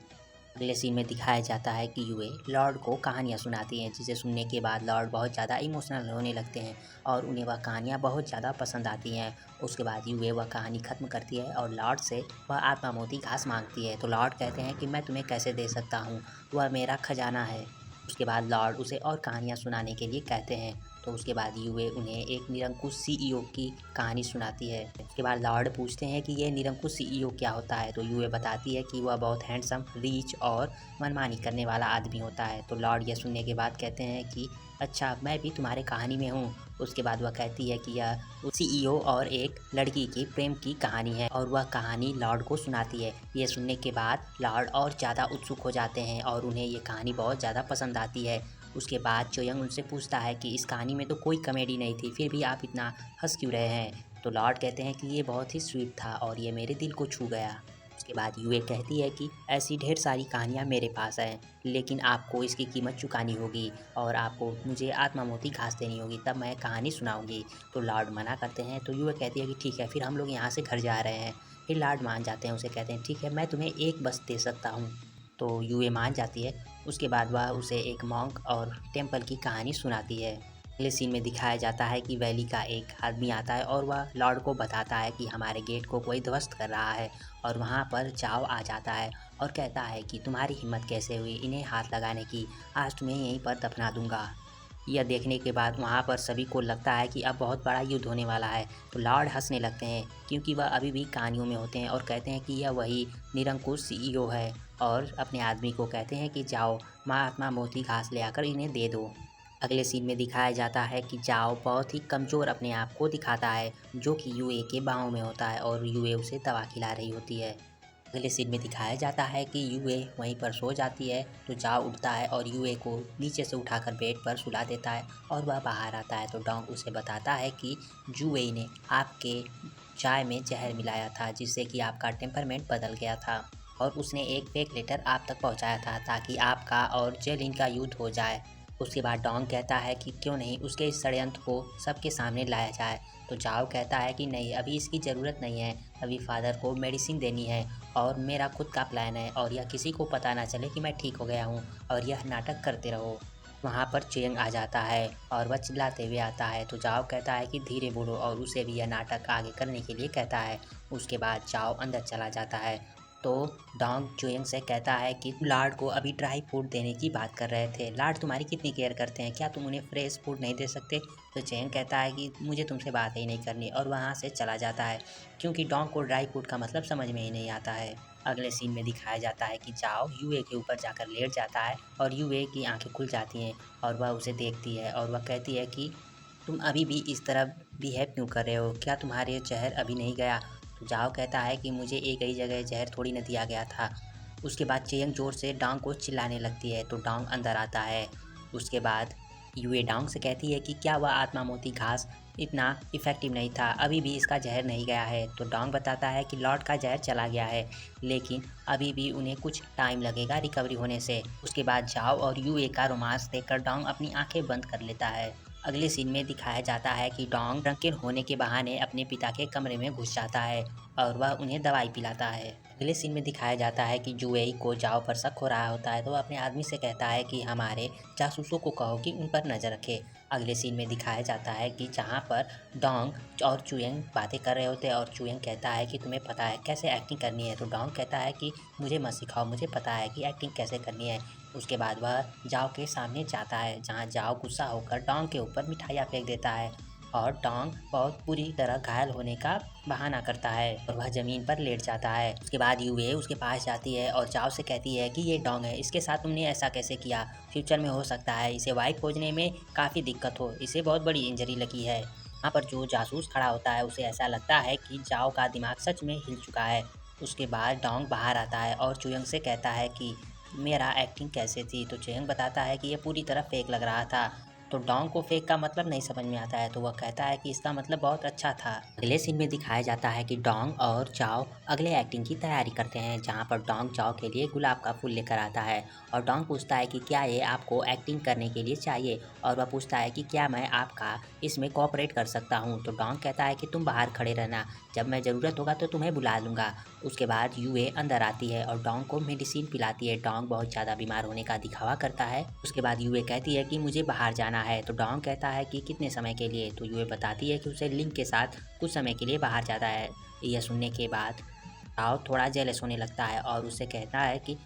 अगले सीन में दिखाया जाता है कि यूए लॉर्ड को कहानियाँ सुनाती हैं, जिसे सुनने के बाद लॉर्ड बहुत ज़्यादा इमोशनल होने लगते हैं और उन्हें वह कहानियाँ बहुत ज़्यादा पसंद आती हैं। उसके बाद यूए वह कहानी ख़त्म करती है और लॉर्ड से वह आत्मा मोती घास मांगती है। तो लॉर्ड कहते हैं कि मैं तुम्हें कैसे दे सकता हूँ, वह मेरा खजाना है। उसके बाद लॉर्ड उसे और कहानियाँ सुनाने के लिए कहते हैं। तो उसके बाद यूए उन्हें एक निरंकुश सीईओ की कहानी सुनाती है। उसके बाद लॉर्ड पूछते हैं कि ये निरंकुश सीईओ क्या होता है। तो यूए बताती है कि वह बहुत हैंडसम, रीच और मनमानी करने वाला आदमी होता है। तो लॉर्ड यह सुनने के बाद कहते हैं कि अच्छा, मैं भी तुम्हारे कहानी में हूँ। उसके बाद वह कहती है कि यह सीईओ और एक लड़की की प्रेम की कहानी है और वह कहानी लॉर्ड को सुनाती है। ये सुनने के बाद लॉर्ड और ज़्यादा उत्सुक हो जाते हैं और उन्हें ये कहानी बहुत ज़्यादा पसंद आती है। उसके बाद चोयंग उनसे पूछता है कि इस कहानी में तो कोई कॉमेडी नहीं थी, फिर भी आप इतना हंस क्यों रहे हैं। तो लॉर्ड कहते हैं कि ये बहुत ही स्वीट था और ये मेरे दिल को छू गया। उसके बाद यूए कहती है कि ऐसी ढेर सारी कहानियाँ मेरे पास हैं, लेकिन आपको इसकी कीमत चुकानी होगी और आपको मुझे आत्मा मोती घास देनी होगी, तब मैं कहानी सुनाऊंगी। तो लॉर्ड मना करते हैं। तो यूए कहती है कि ठीक है, फिर हम लोग यहाँ से घर जा रहे हैं। फिर लॉर्ड मान जाते हैं, उसे कहते हैं ठीक है, मैं तुम्हें एक बस दे सकता हूँ। तो यूए मान जाती है। उसके बाद वह उसे एक मॉन्क और टेम्पल की कहानी सुनाती है। अगले सीन में दिखाया जाता है कि वैली का एक आदमी आता है और वह लॉर्ड को बताता है कि हमारे गेट को कोई ध्वस्त कर रहा है। और वहाँ पर जाओ आ जाता है और कहता है कि तुम्हारी हिम्मत कैसे हुई इन्हें हाथ लगाने की, आज तुम्हें यहीं पर दफना दूंगा। यह देखने के बाद वहाँ पर सभी को लगता है कि अब बहुत बड़ा युद्ध होने वाला है। तो लॉर्ड हंसने लगते हैं क्योंकि वह अभी भी कहानियों में होते हैं और कहते हैं कि यह वही निरंकुश सीईओ है और अपने आदमी को कहते हैं कि जाओ महात्मा मोती घास ले आकर इन्हें दे दो। अगले सीन में दिखाया जाता है कि जाओ बहुत ही कमज़ोर अपने आप को दिखाता है, जो कि यूए के बाहों में होता है और यूए उसे दवा खिला रही होती है। अगले सीन में दिखाया जाता है कि यूए वहीं पर सो जाती है। तो जाओ उठता है और यूए को नीचे से उठाकर बेड पर सुला देता है और वह बाहर आता है। तो डोंग उसे बताता है कि यूए ने आपके चाय में जहर मिलाया था, जिससे कि आपका टेम्परमेंट बदल गया था और उसने एक फेक लेटर आप तक पहुंचाया था ताकि आपका और जेलिन का युद्ध हो जाए। उसके बाद डोंग कहता है कि क्यों नहीं उसके इस षड्यंत्र को सबके सामने लाया जाए। तो जाओ कहता है कि नहीं, अभी इसकी ज़रूरत नहीं है, अभी फादर को मेडिसिन देनी है और मेरा खुद का प्लान है और यह किसी को पता ना चले कि मैं ठीक हो गया हूँ और यह नाटक करते रहो। वहाँ पर चेंग आ जाता है और वह चिल्लाते हुए आता है। तो जाओ कहता है कि धीरे बोलो और उसे भी यह नाटक आगे करने के लिए कहता है। उसके बाद जाओ अंदर चला जाता है। तो डोंग चुयंग से कहता है कि लार्ड को अभी ड्राई फूड देने की बात कर रहे थे, लार्ड तुम्हारी कितनी केयर करते हैं, क्या तुम उन्हें फ्रेश फूड नहीं दे सकते। तो चेंग कहता है कि मुझे तुमसे बात ही नहीं करनी और वहाँ से चला जाता है क्योंकि डोंग को ड्राई फूड का मतलब समझ में ही नहीं आता है। अगले सीन में दिखाया जाता है कि जाओ यूए के ऊपर जाकर लेट जाता है और यूए की आंखें खुल जाती हैं और वह उसे देखती है और वह कहती है कि तुम अभी भी इस तरह बिहेव क्यों कर रहे हो, क्या तुम्हारे जहर अभी नहीं गया। तो जाओ कहता है कि मुझे एक ही जगह जहर थोड़ी न दिया गया था। उसके बाद चेयंग जोर से डोंग को चिल्लाने लगती है। तो डोंग अंदर आता है। उसके बाद यूए डोंग से कहती है कि क्या वह आत्मा मोती घास इतना इफ़ेक्टिव नहीं था, अभी भी इसका जहर नहीं गया है। तो डोंग बताता है कि लॉर्ड का जहर चला गया है, लेकिन अभी भी उन्हें कुछ टाइम लगेगा रिकवरी होने से। उसके बाद जाओ और यूए का रोमांस देखकर डोंग अपनी आंखें बंद कर लेता है। अगले सीन में दिखाया जाता है कि डोंग ड्रंकन होने के बहाने अपने पिता के कमरे में घुस जाता है और वह उन्हें दवाई पिलाता है। अगले सीन में दिखाया जाता है कि जुएई को जाओ पर शक हो रहा होता है, तो वह अपने आदमी से कहता है कि हमारे जासूसों को कहो कि उन पर नज़र रखे। अगले सीन में दिखाया जाता है कि जहाँ पर डोंग और चुयंग बातें कर रहे होते हैं और चुयंग कहता है कि तुम्हें पता है कैसे एक्टिंग करनी है। तो डोंग कहता है कि मुझे मत सिखाओ, मुझे पता है कि एक्टिंग कैसे करनी है। उसके बाद वह जाओ के सामने जाता है, जहाँ जाओ गुस्सा होकर डोंग के ऊपर मिठाइयाँ फेंक देता है और डोंग बहुत बुरी तरह घायल होने का बहाना करता है और वह ज़मीन पर लेट जाता है। उसके बाद यूए उसके पास जाती है और जाओ से कहती है कि ये डोंग है, इसके साथ तुमने ऐसा कैसे किया, फ्यूचर में हो सकता है इसे वाइफ खोजने में काफ़ी दिक्कत हो, इसे बहुत बड़ी इंजरी लगी है। वहाँ पर जो जासूस खड़ा होता है उसे ऐसा लगता है कि जाओ का दिमाग सच में हिल चुका है। उसके बाद डोंग बाहर आता है और चुयंग से कहता है कि मेरा एक्टिंग कैसे थी, तो चुयंग बताता है कि ये पूरी तरह फेक लग रहा था। तो डोंग को फेक का मतलब नहीं समझ में आता है, तो वह कहता है कि इसका मतलब बहुत अच्छा था। अगले सीन में दिखाया जाता है कि डोंग और चाओ अगले एक्टिंग की तैयारी करते हैं, जहाँ पर डोंग चाओ के लिए गुलाब का फूल लेकर आता है और डोंग पूछता है कि क्या ये आपको एक्टिंग करने के लिए चाहिए, और वह पूछता है कि क्या मैं आपका इसमें कोऑपरेट कर सकता हूँ। तो डोंग कहता है कि तुम बाहर खड़े रहना, जब मैं ज़रूरत होगा तो तुम्हें बुला लूँगा। उसके बाद यूए अंदर आती है और डोंग को मेडिसिन पिलाती है। डोंग बहुत ज़्यादा बीमार होने का दिखावा करता है। उसके बाद यूए कहती है कि मुझे बाहर जाना है, तो डोंग कहता है कि कितने समय के लिए, तो यूए बताती है कि उसे लिंक के साथ कुछ समय के लिए बाहर जाता है। यह सुनने के बाद चाओ थोड़ा जेलस होने लगता है और उससे कहता है कि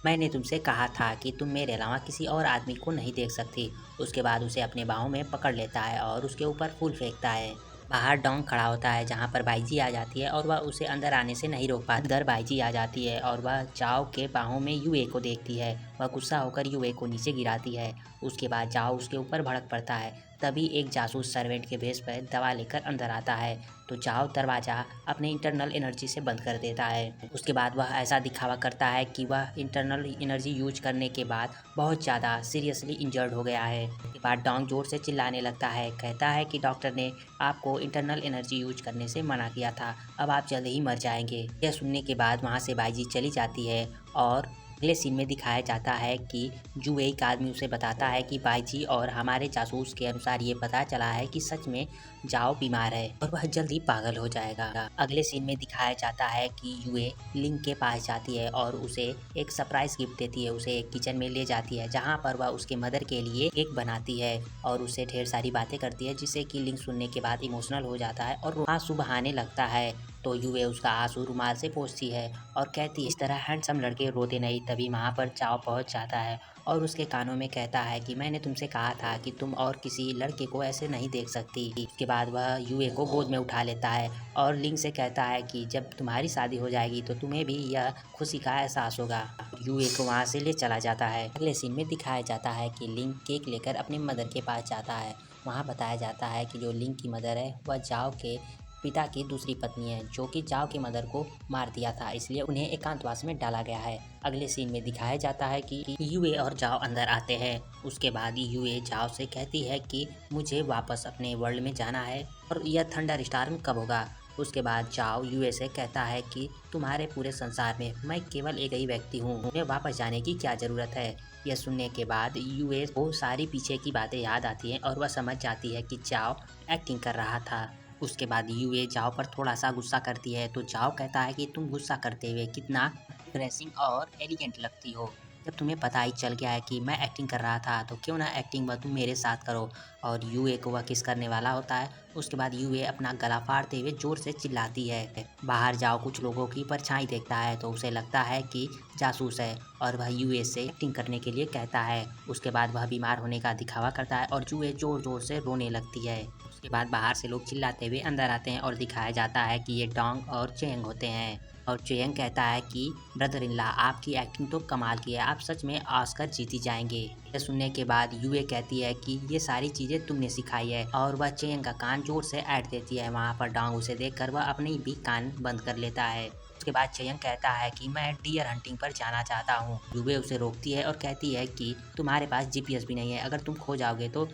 मैंने तुमसे कहा था कि तुम मेरे अलावा किसी और आदमी को नहीं देख सकती। उसके बाद उसे अपने बाहों में पकड़ लेता है और उसके ऊपर फूल फेंकता है। बाहर डोंग खड़ा होता है, जहाँ पर बाईजी आ जाती है और वह उसे अंदर आने से नहीं रोक पाती। अंदर बाईजी आ जाती है और वह चाओ के बाहों में यूए को देखती है। वह गुस्सा होकर यूए को नीचे गिराती है। उसके बाद चाओ उसके ऊपर भड़क पड़ता है। तभी एक जासूस सर्वेंट के भेष पर दवा लेकर अंदर आता है, तो चाओ दरवाज़ा अपने इंटरनल एनर्जी से बंद कर देता है। उसके बाद वह ऐसा दिखावा करता है कि वह इंटरनल एनर्जी यूज करने के बाद बहुत ज़्यादा सीरियसली इंजर्ड हो गया है। उसके बाद डोंग जोर से चिल्लाने लगता है, कहता है कि डॉक्टर ने आपको इंटरनल एनर्जी यूज करने से मना किया था, अब आप जल्द ही मर जाएंगे। यह सुनने के बाद वहाँ से बाईजी चली जाती है और अगले सीन में दिखाया जाता है कि जुए का आदमी उसे बताता है कि बाईजी और हमारे जासूस के अनुसार ये पता चला है कि सच में जाओ बीमार है और वह जल्दी पागल हो जाएगा। अगले सीन में दिखाया जाता है कि यूए लिंक के पास जाती है और उसे एक सरप्राइज गिफ्ट देती है। उसे एक किचन में ले जाती है, जहाँ पर वह उसके मदर के लिए केक बनाती है और उससे ढेर सारी बातें करती है, जिससे कि लिंक सुनने के बाद इमोशनल हो जाता है और आंसू बहाने लगता है। तो यूए उसका आंसू रुमाल से पोंछती है और कहती है, इस तरह हैंडसम लड़के रोते नहीं। तभी वहाँ पर चाओ पहुँच जाता है और उसके कानों में कहता है कि मैंने तुमसे कहा था कि तुम और किसी लड़के को ऐसे नहीं देख सकती। उसके बाद वह यूए को गोद में उठा लेता है और लिंक से कहता है कि जब तुम्हारी शादी हो जाएगी तो तुम्हें भी यह खुशी का एहसास होगा। यूए को वहाँ से ले चला जाता है। अगले सीन में दिखाया जाता है कि लिंक केक लेकर अपनी मदर के पास जाता है। वहाँ बताया जाता है कि जो लिंक की मदर है वह जाओ के पिता की दूसरी पत्नी है, जो कि जाओ की मदर को मार दिया था, इसलिए उन्हें एकांतवास में डाला गया है। अगले सीन में दिखाया जाता है कि यूए और जाओ अंदर आते हैं। उसके बाद यूए जाओ से कहती है कि मुझे वापस अपने वर्ल्ड में जाना है और यह थंडर स्टार्म कब होगा। उसके बाद जाओ यूए से कहता है कि तुम्हारे पूरे संसार में मैं केवल एक ही व्यक्ति हूँ, मुझे वापस जाने की क्या ज़रूरत है। यह सुनने के बाद यूए को सारी पीछे की बातें याद आती हैं और वह समझ जाती है कि जाओ एक्टिंग कर रहा था। उसके बाद यूए जाओ पर थोड़ा सा गुस्सा करती है, तो जाओ कहता है कि तुम गुस्सा करते हुए कितना रिफ्रेशिंग और एलिगेंट लगती हो। जब तुम्हें पता ही चल गया है कि मैं एक्टिंग कर रहा था, तो क्यों ना एक्टिंग में तुम मेरे साथ करो। और यूए को वह किस करने वाला होता है। उसके बाद यूए अपना गला फाड़ते हुए जोर से चिल्लाती है। बाहर जाओ कुछ लोगों की परछाई देखता है, तो उसे लगता है कि जासूस है और वह यूए से एक्टिंग करने के लिए कहता है। उसके बाद वह बीमार होने का दिखावा करता है और यूए जोर जोर से रोने लगती है। उसके बाद बाहर से लोग चिल्लाते हुए अंदर आते हैं और दिखाया जाता है कि ये डोंग और चेंग होते हैं। और चेंग कहता है कि ब्रदर इन लॉ, आपकी एक्टिंग तो कमाल की है, आप सच में ऑस्कर जीती जाएंगे। यह सुनने के बाद यूए कहती है कि ये सारी चीज़ें तुमने सिखाई है और वह चेंग का कान जोर से ऐड देती है। वहाँ पर डोंग उसे देखकर वह अपनी भी कान बंद कर लेता है। उसके बाद चेंग कहता है कि मैं डियर हंटिंग पर जाना चाहता हूँ। यूए उसे रोकती है और कहती है कि तुम्हारे पास जीपीएस भी नहीं है, अगर तुम खो जाओगे तो।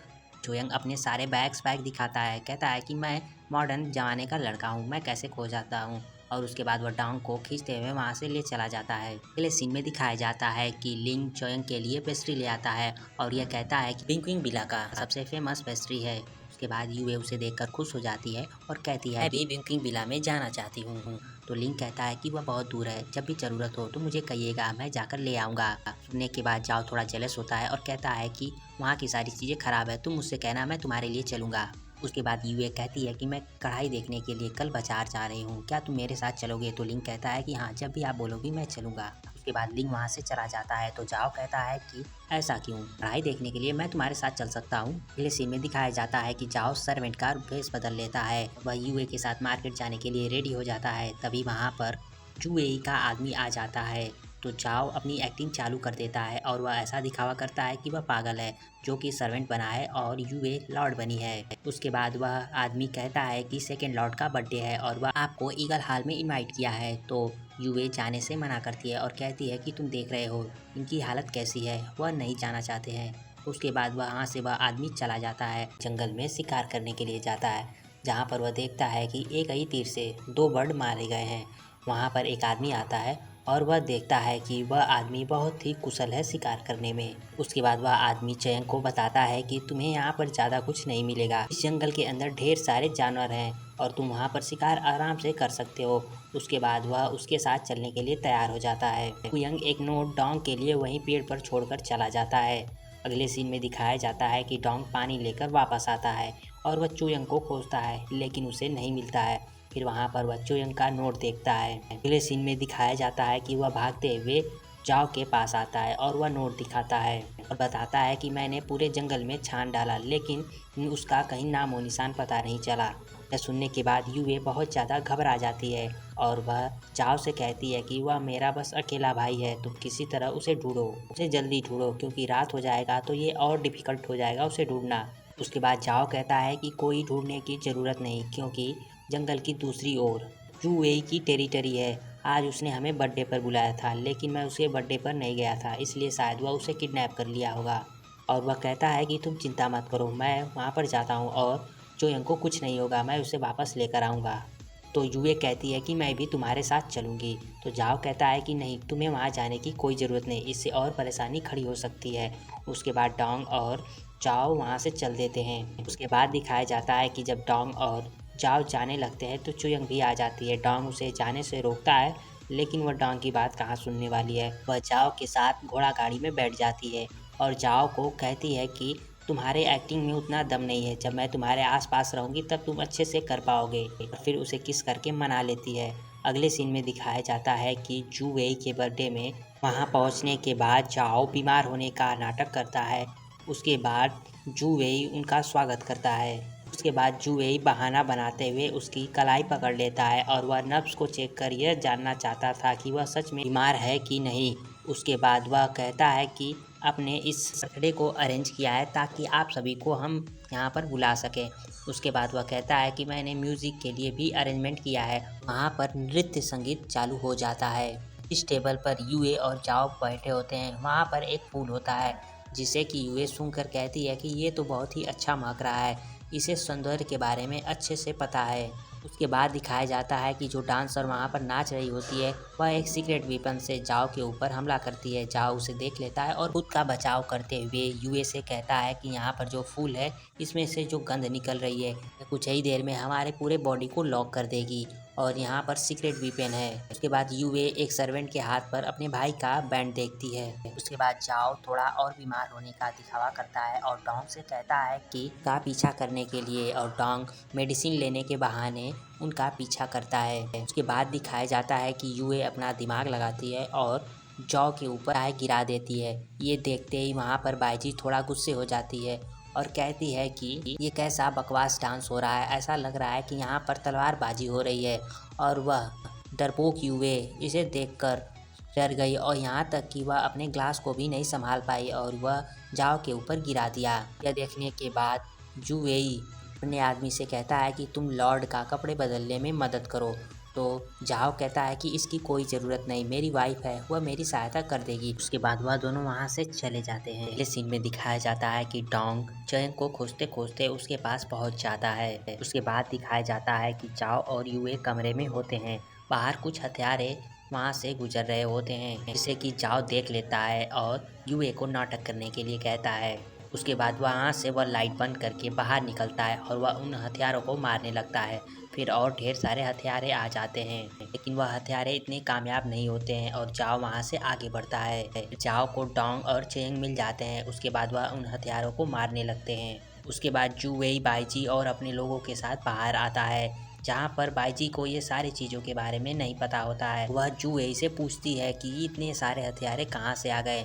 चोयंग अपने सारे बैग दिखाता है, कहता है कि मैं मॉडर्न ज़माने का लड़का हूँ, मैं कैसे खो जाता हूँ। और उसके बाद वह डोंग को खींचते हुए वहाँ से ले चला जाता है। अगले सीन में दिखाया जाता है कि लिंग चोयंग के लिए पेस्ट्री ले आता है और यह कहता है कि बिंगक्विंग बिला का सबसे फेमस पेस्ट्री है। उसके बाद यूए उसे देखकर खुश हो जाती है और कहती है मैं भी बिंगक्विंग बिला में जाना चाहती हूँ। तो लिंग कहता है कि वह बहुत दूर है, जब भी ज़रूरत हो तो मुझे कहिएगा, मैं जाकर ले आऊँगा। सुनने के बाद जाओ थोड़ा जेलस होता है और कहता है कि वहाँ की सारी चीज़ें खराब है, तुम मुझसे कहना, मैं तुम्हारे लिए चलूँगा। उसके बाद यूए कहती है कि मैं कढ़ाई देखने के लिए कल बाजार जा रही हूँ, क्या तुम मेरे साथ चलोगे। तो लिंग कहता है कि हाँ, जब भी आप बोलोगी मैं चलूँगा। उसके बाद लिंग वहाँ से चला जाता है, तो जाओ कहता है कि ऐसा क्यों, कढ़ाई देखने के लिए मैं तुम्हारे साथ चल सकता हूँ। अगले सीन में दिखाया जाता है कि जाओ सर्वेंट का भेष बदल लेता है, वह यूए के साथ मार्केट जाने के लिए रेडी हो जाता है। तभी वहाँ पर जुए का आदमी आ जाता है तो जाओ अपनी एक्टिंग चालू कर देता है और वह ऐसा दिखावा करता है कि वह पागल है, जो कि सर्वेंट बना है और यूए लॉर्ड बनी है। उसके बाद वह आदमी कहता है कि सेकंड लॉर्ड का बर्थडे है और वह आपको ईगल हॉल में इनवाइट किया है। तो यूए जाने से मना करती है और कहती है कि तुम देख रहे हो इनकी हालत कैसी है, वह नहीं जाना चाहते हैं। उसके बाद वहाँ से वह आदमी चला जाता है, जंगल में शिकार करने के लिए जाता है, जहाँ पर वह देखता है कि एक ही तीर से 2 बर्ड मारे गए हैं। वहाँ पर एक आदमी आता है और वह देखता है कि वह आदमी बहुत ही कुशल है शिकार करने में। उसके बाद वह आदमी चयंग को बताता है कि तुम्हें यहाँ पर ज़्यादा कुछ नहीं मिलेगा, इस जंगल के अंदर ढेर सारे जानवर हैं और तुम वहाँ पर शिकार आराम से कर सकते हो। उसके बाद वह उसके साथ चलने के लिए तैयार हो जाता है। कुयंग एक नोट डोंग के लिए वहीं पेड़ पर छोड़कर चला जाता है। अगले सीन में दिखाया जाता है कि डोंग पानी लेकर वापस आता है और वह चुयंग को खोजता है, लेकिन उसे नहीं मिलता है। फिर वहाँ पर वह चुयंग का नोट देखता है। अगले सीन में दिखाया जाता है कि वह भागते हुए जाओ के पास आता है और वह नोट दिखाता है और बताता है कि मैंने पूरे जंगल में छान डाला, लेकिन उसका कहीं नामो निशान पता नहीं चला। यह सुनने के बाद यूए बहुत ज़्यादा घबरा जाती है और वह जाओ से कहती है कि वह मेरा बस अकेला भाई है, तुम किसी तरह उसे ढूंढो, उसे जल्दी ढूंढो, क्योंकि रात हो जाएगा तो ये और डिफ़िकल्ट हो जाएगा उसे ढूंढना। उसके बाद जाओ कहता है कि कोई ढूंढने की ज़रूरत नहीं, क्योंकि जंगल की दूसरी ओर यूए की टेरिटरी है। आज उसने हमें बर्थडे पर बुलाया था, लेकिन मैं उसके बर्थडे पर नहीं गया था, इसलिए शायद वह उसे किडनैप कर लिया होगा। और वह कहता है कि तुम चिंता मत करो, मैं वहाँ पर जाता हूँ और चोयंग को कुछ नहीं होगा, मैं उसे वापस लेकर आऊँगा। तो यूए कहती है कि मैं भी तुम्हारे साथ चलूँगी। तो जाओ कहता है कि नहीं, तुम्हें वहाँ जाने की कोई ज़रूरत नहीं, इससे और परेशानी खड़ी हो सकती है। उसके बाद डोंग और जाओ वहाँ से चल देते हैं। उसके बाद दिखाया जाता है कि जब डोंग और जाओ जाने लगते हैं तो चुयंग भी आ जाती है। डोंग उसे जाने से रोकता है, लेकिन वह डोंग की बात कहाँ सुनने वाली है। वह जाओ के साथ घोड़ा गाड़ी में बैठ जाती है और जाओ को कहती है कि तुम्हारे एक्टिंग में उतना दम नहीं है, जब मैं तुम्हारे आसपास रहूँगी तब तुम अच्छे से कर पाओगे। और फिर उसे किस करके मना लेती है। अगले सीन में दिखाया जाता है कि जू वेई के बर्थडे में वहाँ पहुँचने के बाद जाओ बीमार होने का नाटक करता है। उसके बाद जू वेई उनका स्वागत करता है। उसके बाद जू वेई बहाना बनाते हुए उसकी कलाई पकड़ लेता है और वह नब्ज को चेक कर यह जानना चाहता था कि वह सच में बीमार है कि नहीं। उसके बाद वह कहता है कि आपने इस बर्थडे को अरेंज किया है ताकि आप सभी को हम यहाँ पर बुला सकें। उसके बाद वह कहता है कि मैंने म्यूज़िक के लिए भी अरेंजमेंट किया है। वहाँ पर नृत्य संगीत चालू हो जाता है। इस टेबल पर यूए और जाओ बैठे होते हैं। वहाँ पर एक फूल होता है जिसे कि यूए सूंघकर कहती है कि ये तो बहुत ही अच्छा महक रहा है, इसे सौंदर्य के बारे में अच्छे से पता है। उसके बाद दिखाया जाता है कि जो डांसर वहाँ पर नाच रही होती है वह एक सीक्रेट वेपन से जाओ के ऊपर हमला करती है। जाओ उसे देख लेता है और खुद का बचाव करते हुए यूए से कहता है कि यहाँ पर जो फूल है इसमें से जो गंध निकल रही है कुछ ही देर में हमारे पूरे बॉडी को लॉक कर देगी और यहाँ पर सीक्रेट वेपन है। उसके बाद यूए एक सर्वेंट के हाथ पर अपने भाई का बैंड देखती है। उसके बाद जाओ थोड़ा और बीमार होने का दिखावा करता है और डोंग से कहता है कि का पीछा करने के लिए, और डोंग मेडिसिन लेने के बहाने उनका पीछा करता है। उसके बाद दिखाया जाता है कि यूए अपना दिमाग लगाती है और जॉ के ऊपर चाय गिरा देती है। ये देखते ही वहाँ पर बाईजी थोड़ा गुस्से हो जाती है और कहती है कि ये कैसा बकवास डांस हो रहा है, ऐसा लग रहा है कि यहाँ पर तलवारबाजी हो रही है। और वह डरपोक यूए इसे देखकर डर गई और यहाँ तक कि वह अपने ग्लास को भी नहीं संभाल पाई और वह जाओ के ऊपर गिरा दिया। यह देखने के बाद जू वेई अपने आदमी से कहता है कि तुम लॉर्ड का कपड़े बदलने में मदद करो। तो जाओ कहता है कि इसकी कोई ज़रूरत नहीं, मेरी वाइफ है, वह मेरी सहायता कर देगी। उसके बाद वह दोनों वहाँ से चले जाते हैं। अगले सीन में दिखाया जाता है कि डोंग चयंग को खोजते खोजते उसके पास पहुँच जाता है। उसके बाद दिखाया जाता है कि जाओ और यूए कमरे में होते हैं। बाहर कुछ हथियारे वहाँ से गुजर रहे होते हैं, जिसे कि जाओ देख लेता है और यूए को नाटक करने के लिए कहता है। उसके बाद वहाँ से वह लाइट बंद करके बाहर निकलता है और वह उन हथियारों को मारने लगता है। फिर और ढेर सारे हथियारे आ जाते हैं, लेकिन वह हथियारे इतने कामयाब नहीं होते हैं और जाओ वहाँ से आगे बढ़ता है। जाओ को डोंग और चेंग मिल जाते हैं। उसके बाद वह उन हथियारों को मारने लगते हैं। उसके बाद जू वेई बाईजी और अपने लोगों के साथ बाहर आता है, जहाँ पर बाईजी को ये सारी चीज़ों के बारे में नहीं पता होता है। वह जू वेई से पूछती है कि इतने सारे हथियारे कहाँ से आ गए।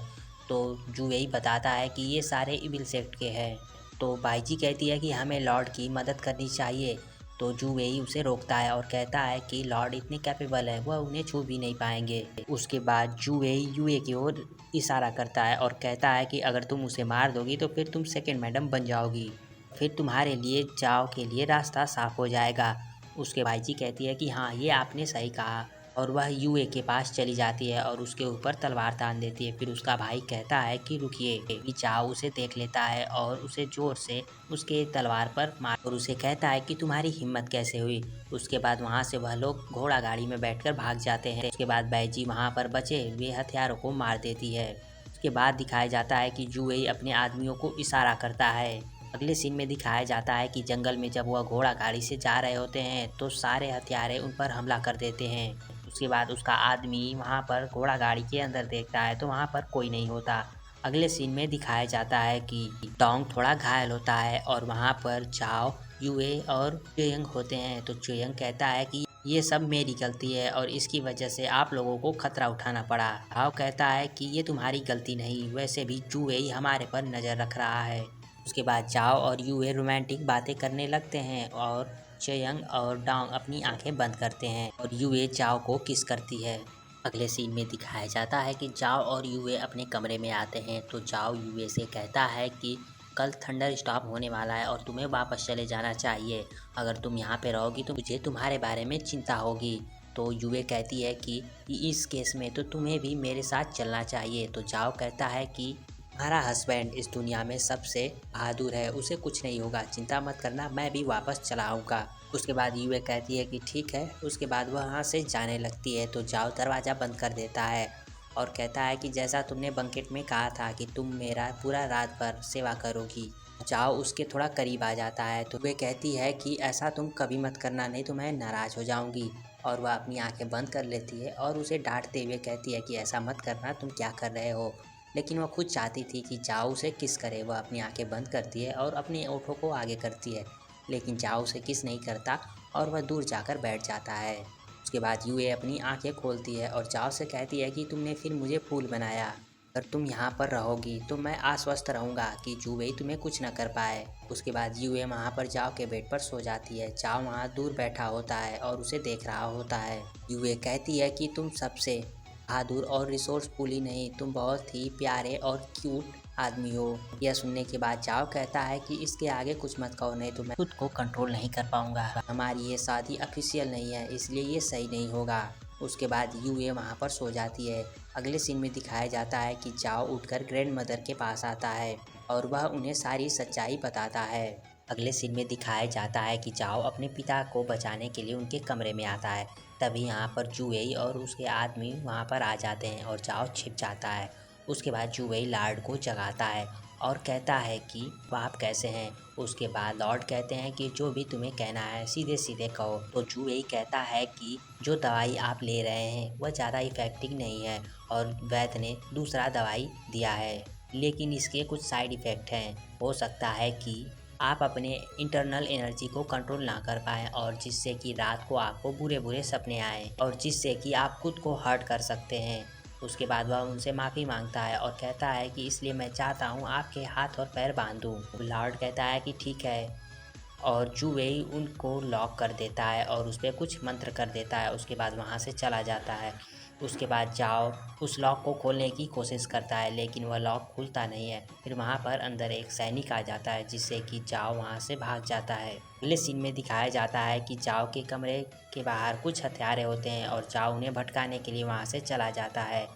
तो जू वेई बताता है कि ये सारे इविल सेक्ट के हैं। तो बाईजी कहती है कि हमें लॉर्ड की मदद करनी चाहिए, तो जू वेई उसे रोकता है और कहता है कि लॉर्ड इतने कैपेबल है, वह उन्हें छू भी नहीं पाएंगे। उसके बाद जू वेई यूए की ओर इशारा करता है और कहता है कि अगर तुम उसे मार दोगी तो फिर तुम सेकंड मैडम बन जाओगी, फिर तुम्हारे लिए जाओ के लिए रास्ता साफ हो जाएगा। उसके भाई जी कहती है कि हाँ, ये आपने सही कहा, और वह यूए के पास चली जाती है और उसके ऊपर तलवार तान देती है। फिर उसका भाई कहता है कि रुकिए। चाओ उसे देख लेता है और उसे जोर से उसके तलवार पर मार और उसे कहता है कि तुम्हारी हिम्मत कैसे हुई। उसके बाद वहाँ से वह लोग घोड़ा गाड़ी में बैठकर भाग जाते हैं। उसके बाद बैजी वहाँ पर बचे हुए हथियारों को मार देती है। उसके बाद दिखाया जाता है कि जुएई अपने आदमियों को इशारा करता है। अगले सीन में दिखाया जाता है कि जंगल में जब वह घोड़ा गाड़ी से जा रहे होते हैं तो सारे हथियारे उन पर हमला कर देते हैं। उसके बाद उसका आदमी वहाँ पर घोड़ा गाड़ी के अंदर देखता है तो वहाँ पर कोई नहीं होता। अगले सीन में दिखाया जाता है कि डोंग थोड़ा घायल होता है और वहाँ पर चाओ, यूए और चुयंग होते हैं। तो चुयंग कहता है कि ये सब मेरी गलती है और इसकी वजह से आप लोगों को खतरा उठाना पड़ा। चाओ कहता है कि ये तुम्हारी गलती नहीं, वैसे भी जुएई हमारे पर नज़र रख रहा है। उसके बाद चाओ और यूए रोमांटिक बातें करने लगते हैं और चेयंग और डोंग अपनी आंखें बंद करते हैं और यूए चाओ को किस करती है। अगले सीन में दिखाया जाता है कि जाओ और यूए अपने कमरे में आते हैं तो जाओ यूए से कहता है कि कल थंडर स्टॉप होने वाला है और तुम्हें वापस चले जाना चाहिए। अगर तुम यहाँ पे रहोगी तो मुझे तुम्हारे बारे में चिंता होगी। तो यूए कहती है कि इस केस में तो तुम्हें भी मेरे साथ चलना चाहिए। तो जाओ कहता है कि हमारा हस्बैंड इस दुनिया में सबसे बहादुर है, उसे कुछ नहीं होगा, चिंता मत करना, मैं भी वापस चला आऊँगा। उसके बाद यूए कहती है कि ठीक है। उसके बाद वह वहाँ से जाने लगती है तो जाओ दरवाज़ा बंद कर देता है और कहता है कि जैसा तुमने बंकेट में कहा था कि तुम मेरा पूरा रात भर सेवा करोगी। जाओ उसके थोड़ा करीब आ जाता है तो वे कहती है कि ऐसा तुम कभी मत करना, नहीं तो मैं नाराज़ हो जाऊँगी। और वह अपनी आंखें बंद कर लेती है और उसे डांटते हुए कहती है कि ऐसा मत करना, तुम क्या कर रहे हो। लेकिन वह खुद चाहती थी कि जाओ उसे किस करे। वह अपनी आंखें बंद करती है और अपने ओठों को आगे करती है, लेकिन जाओ उसे किस नहीं करता और वह दूर जाकर बैठ जाता है। उसके बाद यूए अपनी आंखें खोलती है और जाओ से कहती है कि तुमने फिर मुझे फूल बनाया, अगर तुम यहाँ पर रहोगी तो मैं आश्वस्त रहूँगा कि जुवेई तुम्हें कुछ न कर पाए। उसके बाद यूए वहाँ पर जाओ के बेड पर सो जाती है। जाओ वहाँ दूर बैठा होता है और उसे देख रहा होता है। यूए कहती है कि तुम सबसे बहादुर और रिसोर्सफुल ही नहीं, तुम बहुत ही प्यारे और क्यूट आदमी हो। यह सुनने के बाद जाओ कहता है कि इसके आगे कुछ मत कहो, नहीं तो मैं खुद को कंट्रोल नहीं कर पाऊंगा। हमारी ये शादी ऑफिशियल नहीं है, इसलिए ये सही नहीं होगा। उसके बाद यूए वहाँ पर सो जाती है। अगले सीन में दिखाया जाता है कि जाओ उठकर ग्रैंड मदर के पास आता है और वह उन्हें सारी सच्चाई बताता है। अगले सीन में दिखाया जाता है कि जाओ अपने पिता को बचाने के लिए उनके कमरे में आता है। तभी यहाँ पर जुवेई और उसके आदमी वहाँ पर आ जाते हैं और जाओ छिप जाता है। उसके बाद जुवेई लॉर्ड को जगाता है और कहता है कि आप कैसे हैं। उसके बाद लॉर्ड कहते हैं कि जो भी तुम्हें कहना है सीधे सीधे कहो। तो जुवेई कहता है कि जो दवाई आप ले रहे हैं वह ज़्यादा इफ़ेक्टिव नहीं है और वैद्य ने दूसरा दवाई दिया है, लेकिन इसके कुछ साइड इफ़ेक्ट हैं। हो सकता है कि आप अपने इंटरनल एनर्जी को कंट्रोल ना कर पाएँ और जिससे कि रात को आपको बुरे बुरे सपने आएँ और जिससे कि आप खुद को हर्ट कर सकते हैं। उसके बाद वह उनसे माफ़ी मांगता है और कहता है कि इसलिए मैं चाहता हूँ आपके हाथ और पैर बांध दूँ। लॉर्ड कहता है कि ठीक है और जुवेई उनको लॉक कर देता है और उस पर कुछ मंत्र कर देता है। उसके बाद वहाँ से चला जाता है। उसके बाद जाओ उस लॉक को खोलने की कोशिश करता है लेकिन वह लॉक खुलता नहीं है। फिर वहाँ पर अंदर एक सैनिक आ जाता है जिससे कि जाओ वहाँ से भाग जाता है। अगले सीन में दिखाया जाता है कि जाओ के कमरे के बाहर कुछ हथियारे होते हैं और जाओ उन्हें भटकाने के लिए वहाँ से चला जाता है।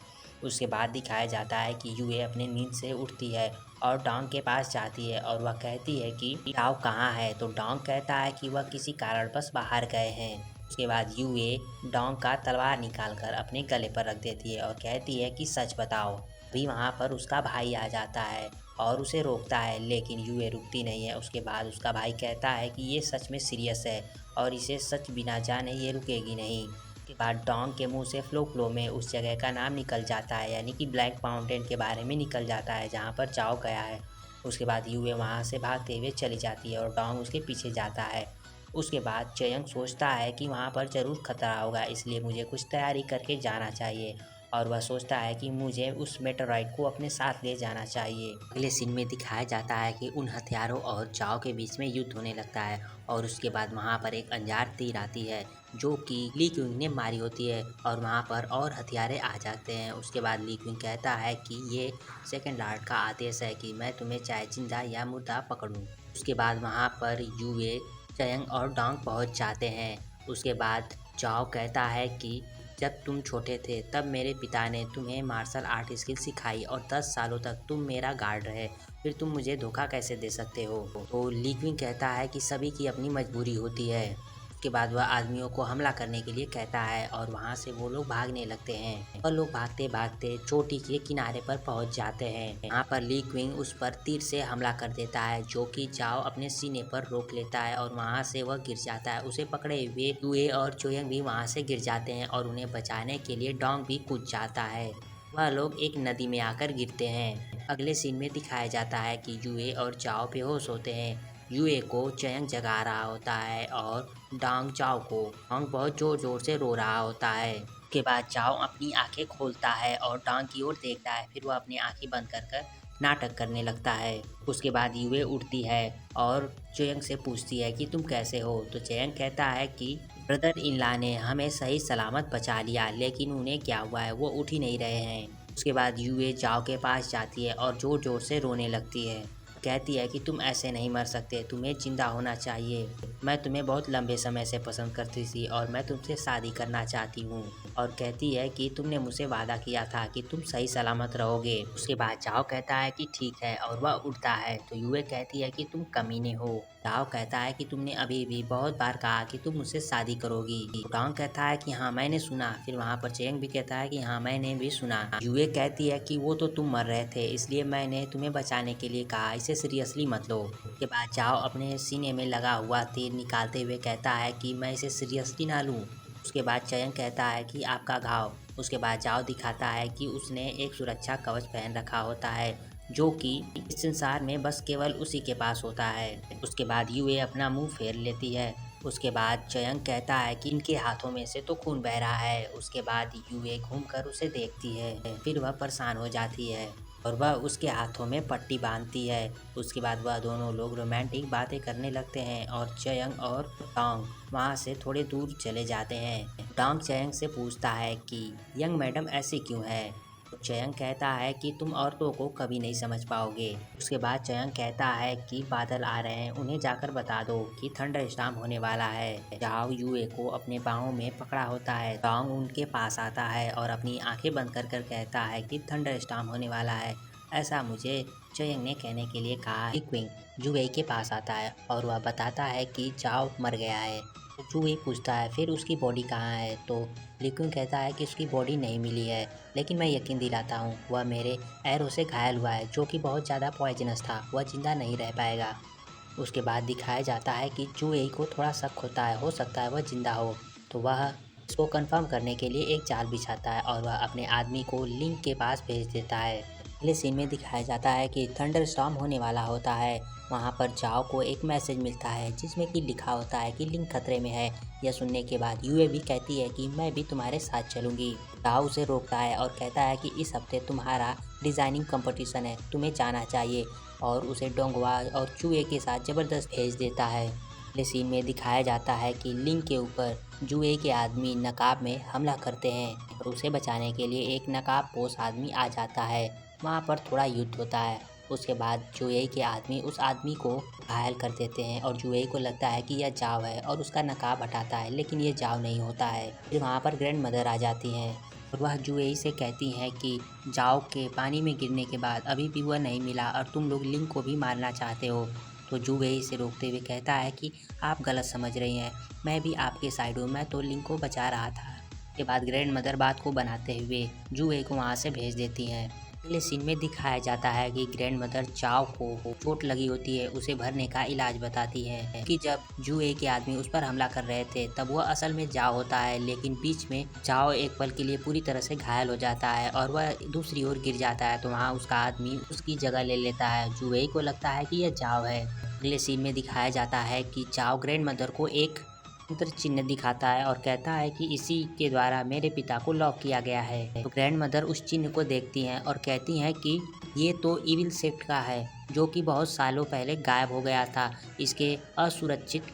उसके बाद दिखाया जाता है कि यूए अपने नींद से उठती है और डोंग के पास जाती है और वह कहती है कि जाओ कहाँ है। तो डोंग कहता है कि वह किसी कारणवश बाहर गए हैं। उसके बाद यूए डोंग का तलवार निकालकर अपने गले पर रख देती है और कहती है कि सच बताओ। अभी वहाँ पर उसका भाई आ जाता है और उसे रोकता है लेकिन यूए रुकती नहीं है। उसके बाद उसका भाई कहता है कि ये सच में सीरियस है और इसे सच बिना जाने ये रुकेगी नहीं। के बाद डोंग के मुंह से फ्लो फ्लो में उस जगह का नाम निकल जाता है, यानी कि ब्लैक माउंटेन के बारे में निकल जाता है जहाँ पर जाओ गया है। उसके बाद यूए वहाँ से भागते हुए चली जाती है और डोंग उसके पीछे जाता है। उसके बाद चयंग सोचता है कि वहाँ पर ज़रूर खतरा होगा, इसलिए मुझे कुछ तैयारी करके जाना चाहिए और वह सोचता है कि मुझे उस मेटेरॉइड को अपने साथ ले जाना चाहिए। अगले सीन में दिखाया जाता है कि उन हथियारों और जाओ के बीच में युद्ध होने लगता है और उसके बाद वहाँ पर एक अंजार तीर आती है जो कि ली क्विंग ने मारी होती है और वहाँ पर और हथियारे आ जाते हैं। उसके बाद ली क्विंग कहता है कि ये सेकंड लॉर्ड का आदेश है कि मैं तुम्हें चाहे जिंदा या मुर्दा पकड़ूं। उसके बाद वहाँ पर यूए, चयंग और डोंग पहुँच जाते हैं। उसके बाद जाओ कहता है कि जब तुम छोटे थे तब मेरे पिता ने तुम्हें मार्शल आर्ट स्किल सिखाई और 10 सालों तक तुम मेरा गार्ड रहे, फिर तुम मुझे धोखा कैसे दे सकते हो। तो ली क्विंग कहता है कि सभी की अपनी मजबूरी होती है। उसके बाद वह आदमियों को हमला करने के लिए कहता है और वहाँ से वो लोग भागने लगते हैं और लोग भागते भागते चोटी के किनारे पर पहुँच जाते हैं। यहाँ पर ली क्विंग उस पर तीर से हमला कर देता है जो कि जाओ अपने सीने पर रोक लेता है और वहाँ से वह गिर जाता है। उसे पकड़े हुए यूए और चोयंग भी वहाँ से गिर जाते हैं और उन्हें बचाने के लिए डोंग भी कूद जाता है। वह लोग एक नदी में आकर गिरते हैं। अगले सीन में दिखाया जाता है कि यूए और जाओ बेहोश होते हैं। यूए को चयंग जगा रहा होता है और डांग चाओ को डांग बहुत जोर जोर से रो रहा होता है। उसके बाद चाओ अपनी आंखें खोलता है और डांग की ओर देखता है, फिर वह अपनी आंखें बंद कर नाटक करने लगता है। उसके बाद यूए उठती है और चयंग से पूछती है कि तुम कैसे हो। तो चयंग कहता है कि ब्रदर इन लॉ ने हमें सही सलामत बचा लिया, लेकिन उन्हें क्या हुआ है वो उठ ही नहीं रहे हैं। उसके बाद यूए जाओ के पास जाती है और जोर जोर से रोने लगती है। कहती है कि तुम ऐसे नहीं मर सकते, तुम्हें जिंदा होना चाहिए। मैं तुम्हें बहुत लंबे समय से पसंद करती थी और मैं तुमसे शादी करना चाहती हूँ। और कहती है कि तुमने मुझसे वादा किया था कि तुम सही सलामत रहोगे। उसके बाद जाओ कहता है कि ठीक है और वह उठता है। तो यूए कहती है कि तुम कमीने हो। जाओ कहता है कि तुमने अभी भी बहुत बार कहा कि तुम मुझसे शादी करोगी। डांग कहता है कि हाँ मैंने सुना। फिर वहाँ पर चेंग भी कहता है कि हाँ मैंने भी सुना। यूए कहती है कि वो तो तुम मर रहे थे इसलिए मैंने तुम्हें बचाने के लिए कहा, इसे सीरियसली मत लो। उसके बाद जाओ अपने सीने में लगा हुआ तीर निकालते हुए कहता है कि मैं इसे सीरियसली ना लूँ। उसके बाद चयंग कहता है कि आपका घाव। उसके बाद जाओ दिखाता है कि उसने एक सुरक्षा कवच पहन रखा होता है जो कि इस संसार में बस केवल उसी के पास होता है। उसके बाद यूए अपना मुंह फेर लेती है। उसके बाद चयंग कहता है कि इनके हाथों में से तो खून बह रहा है। उसके बाद यूए घूमकर उसे देखती है, फिर वह परेशान हो जाती है और वह उसके हाथों में पट्टी बांधती है। उसके बाद वह दोनों लोग रोमांटिक बातें करने लगते हैं और चयंग और डोंग वहाँ से थोड़े दूर चले जाते हैं। डोंग चयंग से पूछता है कि यंग मैडम ऐसी क्यों है। तो चयंग कहता है कि तुम औरतों को कभी नहीं समझ पाओगे। उसके बाद चयंग कहता है कि बादल आ रहे हैं, उन्हें जाकर बता दो कि थंडर स्टॉर्म होने वाला है। जाओ यूए को अपने बाहों में पकड़ा होता है। डोंग उनके पास आता है और अपनी आंखें बंद कर कहता है कि थंडर स्टॉर्म होने वाला है, ऐसा मुझे चयंग ने कहने के लिए कहा। क्विंग जुए के पास आता है और वह बताता है कि जाओ मर गया है। तो जुए पूछता है फिर उसकी बॉडी कहाँ है। तो लिक्विन कहता है कि उसकी बॉडी नहीं मिली है, लेकिन मैं यकीन दिलाता हूँ वह मेरे एरो से घायल हुआ है जो कि बहुत ज़्यादा पॉइजनस था, वह जिंदा नहीं रह पाएगा। उसके बाद दिखाया जाता है कि जुए को थोड़ा शक होता है, हो सकता है वह जिंदा हो। तो वह इसको कंफर्म करने के लिए एक जाल बिछाता है और वह अपने आदमी को लिंक के पास भेज देता है। अगले सीन में दिखाया जाता है कि थंडर स्टॉर्म होने वाला होता है। वहाँ पर जाओ को एक मैसेज मिलता है जिसमें कि लिखा होता है कि लिंक खतरे में है। यह सुनने के बाद यूए भी कहती है कि मैं भी तुम्हारे साथ चलूँगी। जाओ उसे रोकता है और कहता है कि इस हफ्ते तुम्हारा डिज़ाइनिंग कंपटीशन है, तुम्हें जाना चाहिए, और उसे डोंगवा और चूहे के साथ ज़बरदस्त भेज देता है। अगले सीन में दिखाया जाता है कि लिंक के ऊपर जुए के आदमी नकाब में हमला करते हैं और उसे बचाने के लिए एक नकाब पोश आदमी आ जाता है। वहाँ पर थोड़ा युद्ध होता है। उसके बाद जुए के आदमी उस आदमी को घायल कर देते हैं और जुए को लगता है कि यह जाव है और उसका नकाब हटाता है, लेकिन ये जाव नहीं होता है। फिर वहाँ पर ग्रैंड मदर आ जाती हैं और वह जुए से कहती हैं कि जाव के पानी में गिरने के बाद अभी भी वह नहीं मिला और तुम लोग लिंक को भी मारना चाहते हो। तो जुए इसे रोकते हुए कहता है कि आप गलत समझ रही हैं, मैं भी आपके साइड हूँ, मैं तो लिंक को बचा रहा था। के बाद ग्रैंड मदर बात को बनाते हुए जुए को वहाँ से भेज देती हैं। अगले सीन में दिखाया जाता है कि ग्रैंड मदर चाओ को चोट लगी होती है, उसे भरने का इलाज बताती है कि जब जुए के आदमी उस पर हमला कर रहे थे तब वह असल में जाओ होता है, लेकिन बीच में जाओ एक पल के लिए पूरी तरह से घायल हो जाता है और वह दूसरी ओर गिर जाता है। तो वहाँ उसका आदमी उसकी जगह ले लेता है। जुए को लगता है कि यह जाओ है। अगले सीन में दिखाया जाता है कि जाओ ग्रैंड मदर को एक मंत्र चिन्ह दिखाता है और कहता है कि इसी के द्वारा मेरे पिता को लॉक किया गया है। तो ग्रैंड मदर उस चिन्ह को देखती हैं और कहती हैं कि ये तो इविल सेक्ट का है, जो कि बहुत सालों पहले गायब हो गया था। इसके असुरक्षित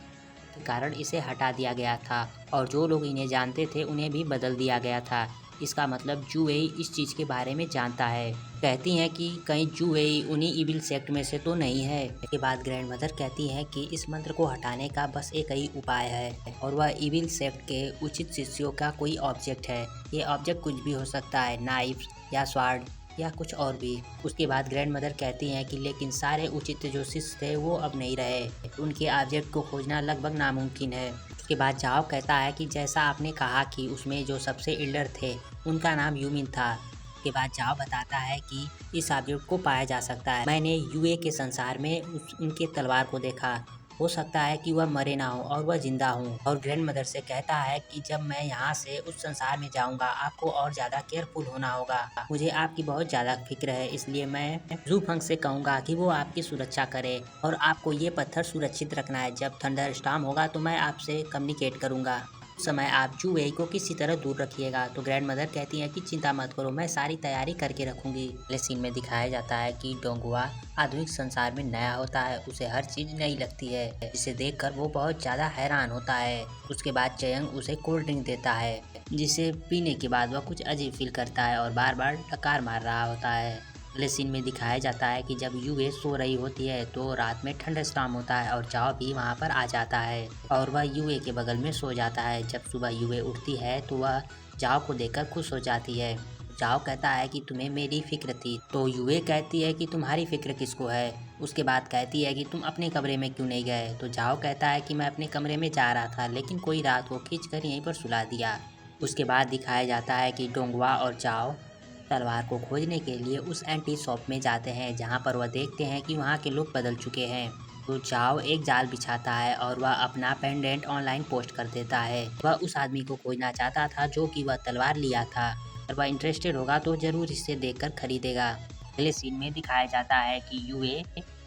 के कारण इसे हटा दिया गया था और जो लोग इन्हें जानते थे उन्हें भी बदल दिया गया था। इसका मतलब जूवेई इस चीज़ के बारे में जानता है। कहती हैं कि कहीं जूवेई उन्हीं इविल सेक्ट में से तो नहीं है। इसके बाद ग्रैंड मदर कहती हैं कि इस मंत्र को हटाने का बस एक ही उपाय है और वह इविल सेक्ट के उचित शिष्यों का कोई ऑब्जेक्ट है। ये ऑब्जेक्ट कुछ भी हो सकता है, नाइफ या स्वार्ड या कुछ और भी। उसके बाद ग्रैंड मदर कहती हैं कि लेकिन सारे उचित जो शिष्य थे वो अब नहीं रहे, उनके ऑब्जेक्ट को खोजना लगभग नामुमकिन है। उसके बाद जाओ कहता है कि जैसा आपने कहा कि उसमें जो सबसे एल्डर थे उनका नाम यूमिन था। उसके बाद जाओ बताता है कि इस ऑब्जेक्ट को पाया जा सकता है। मैंने यूए के संसार में उनके तलवार को देखा, हो सकता है कि वह मरे ना हो और वह जिंदा हो। और ग्रैंड मदर से कहता है कि जब मैं यहाँ से उस संसार में जाऊँगा आपको और ज़्यादा केयरफुल होना होगा। मुझे आपकी बहुत ज़्यादा फिक्र है, इसलिए मैं जू फंग से कहूँगा कि वो आपकी सुरक्षा करे और आपको ये पत्थर सुरक्षित रखना है। जब थंडर स्टॉर्म होगा तो मैं आपसे कम्युनिकेट करूँगा, उस समय आप जूवेई को किसी तरह दूर रखिएगा। तो ग्रैंड मदर कहती है कि चिंता मत करो, मैं सारी तैयारी करके रखूंगी। अगले सीन में दिखाया जाता है कि डोंगुआ आधुनिक संसार में नया होता है, उसे हर चीज नई लगती है, जिसे देखकर वो बहुत ज्यादा हैरान होता है। उसके बाद चयंग उसे कोल्ड ड्रिंक देता है, जिसे पीने के बाद वह कुछ अजीब फील करता है और बार बार डकार मार रहा होता है। अगले सीन में दिखाया जाता है कि जब यूए सो रही होती है तो रात में थंडरस्टॉर्म होता है और जाओ भी वहां पर आ जाता है और वह यूए के बगल में सो जाता है। जब सुबह यूए उठती है तो वह जाओ को देखकर खुश हो जाती है। जाओ कहता है कि तुम्हें मेरी फिक्र थी, तो यूए कहती है कि तुम्हारी फिक्र किसको है। उसके बाद कहती है कि तुम अपने कमरे में क्यों नहीं गए। तो जाओ कहता है कि मैं अपने कमरे में जा रहा था, लेकिन कोई रात को खींचकर यहीं पर सुला दिया। उसके बाद दिखाया जाता है कि डोंगवा और जाओ तलवार को खोजने के लिए उस एंटी शॉप में जाते हैं, जहां पर वह देखते हैं कि वहां के लोग बदल चुके हैं। तो जाओ एक जाल बिछाता है और वह अपना पेंडेंट ऑनलाइन पोस्ट कर देता है। वह उस आदमी को खोजना चाहता था जो कि वह तलवार लिया था, और वह इंटरेस्टेड होगा तो जरूर इसे देखकर खरीदेगा। अगले सीन में दिखाया जाता है कि यूए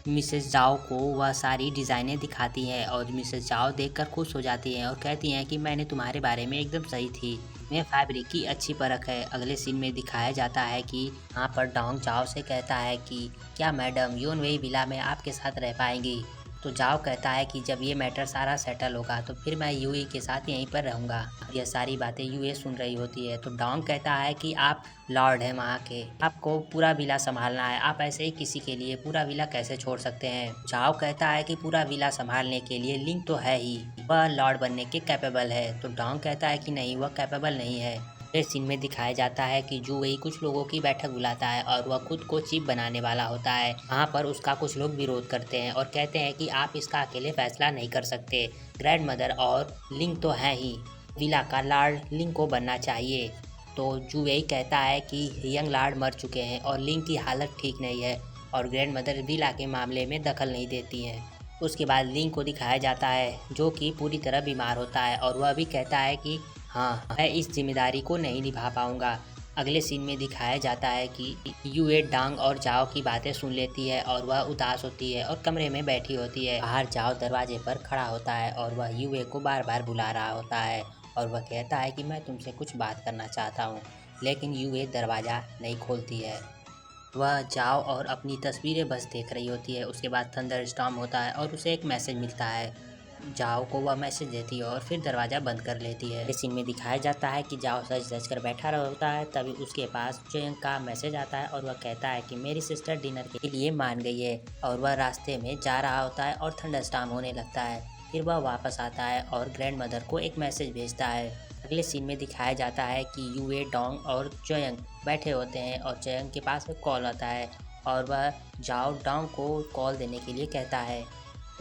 मिसेस जाओ को वह सारी डिज़ाइनें दिखाती है और मिसेस जाओ देखकर खुश हो जाती हैं और कहती हैं कि मैंने तुम्हारे बारे में एकदम सही थी, में फैब्रिक की अच्छी परख है। अगले सीन में दिखाया जाता है कि यहाँ पर डोंग जाओ से कहता है कि क्या मैडम योनवेई विला में आपके साथ रह पाएंगी। तो जाओ कहता है कि जब ये मैटर सारा सेटल होगा तो फिर मैं यूए के साथ यहीं पर रहूँगा। यह सारी बातें यूए सुन रही होती है। तो डोंग कहता है कि आप लॉर्ड हैं वहाँ के, आपको पूरा विला संभालना है, आप ऐसे ही किसी के लिए पूरा विला कैसे छोड़ सकते हैं। जाओ कहता है कि पूरा विला संभालने के लिए लिंक तो है ही, वह लॉर्ड बनने के कैपेबल है। तो डोंग कहता है कि नहीं, वह कैपेबल नहीं है। इस सीन में दिखाया जाता है कि जूवेई कुछ लोगों की बैठक बुलाता है और वह खुद को चीफ बनाने वाला होता है। वहाँ पर उसका कुछ लोग विरोध करते हैं और कहते हैं कि आप इसका अकेले फैसला नहीं कर सकते, ग्रैंड मदर और लिंक तो है ही, विला का लॉर्ड लिंक को बनना चाहिए। तो जूवेई कहता है कि यंग लॉर्ड मर चुके हैं और लिंक की हालत ठीक नहीं है और ग्रैंड मदर विला के मामले में दखल नहीं देती हैं। उसके बाद लिंक को दिखाया जाता है जो कि पूरी तरह बीमार होता है और वह भी कहता है कि हाँ, मैं इस जिम्मेदारी को नहीं निभा पाऊंगा। अगले सीन में दिखाया जाता है कि यूए डांग और जाओ की बातें सुन लेती है और वह उदास होती है और कमरे में बैठी होती है। बाहर जाओ दरवाजे पर खड़ा होता है और वह यूए को बार बार बुला रहा होता है और वह कहता है कि मैं तुमसे कुछ बात करना चाहता हूँ, लेकिन यूए दरवाज़ा नहीं खोलती है। वह जाओ और अपनी तस्वीरें बस देख रही होती है। उसके बाद थंडर स्टॉर्म होता है और उसे एक मैसेज मिलता है। जाओ को वह मैसेज देती है और फिर दरवाज़ा बंद कर लेती है। इस सीन में दिखाया जाता है कि जाओ सच सच कर बैठा रहा होता है, तभी उसके पास चयंग का मैसेज आता है और वह कहता है कि मेरी सिस्टर डिनर के लिए मान गई है और वह रास्ते में जा रहा होता है और थंडरस्टॉर्म होने लगता है। फिर वह वापस आता है और ग्रैंड मदर को एक मैसेज भेजता है। अगले सीन में दिखाया जाता है कि यूए डोंग और चयंग बैठे होते हैं और चयंग के पास एक कॉल आता है और वह जाओ डोंग को कॉल देने के लिए कहता है।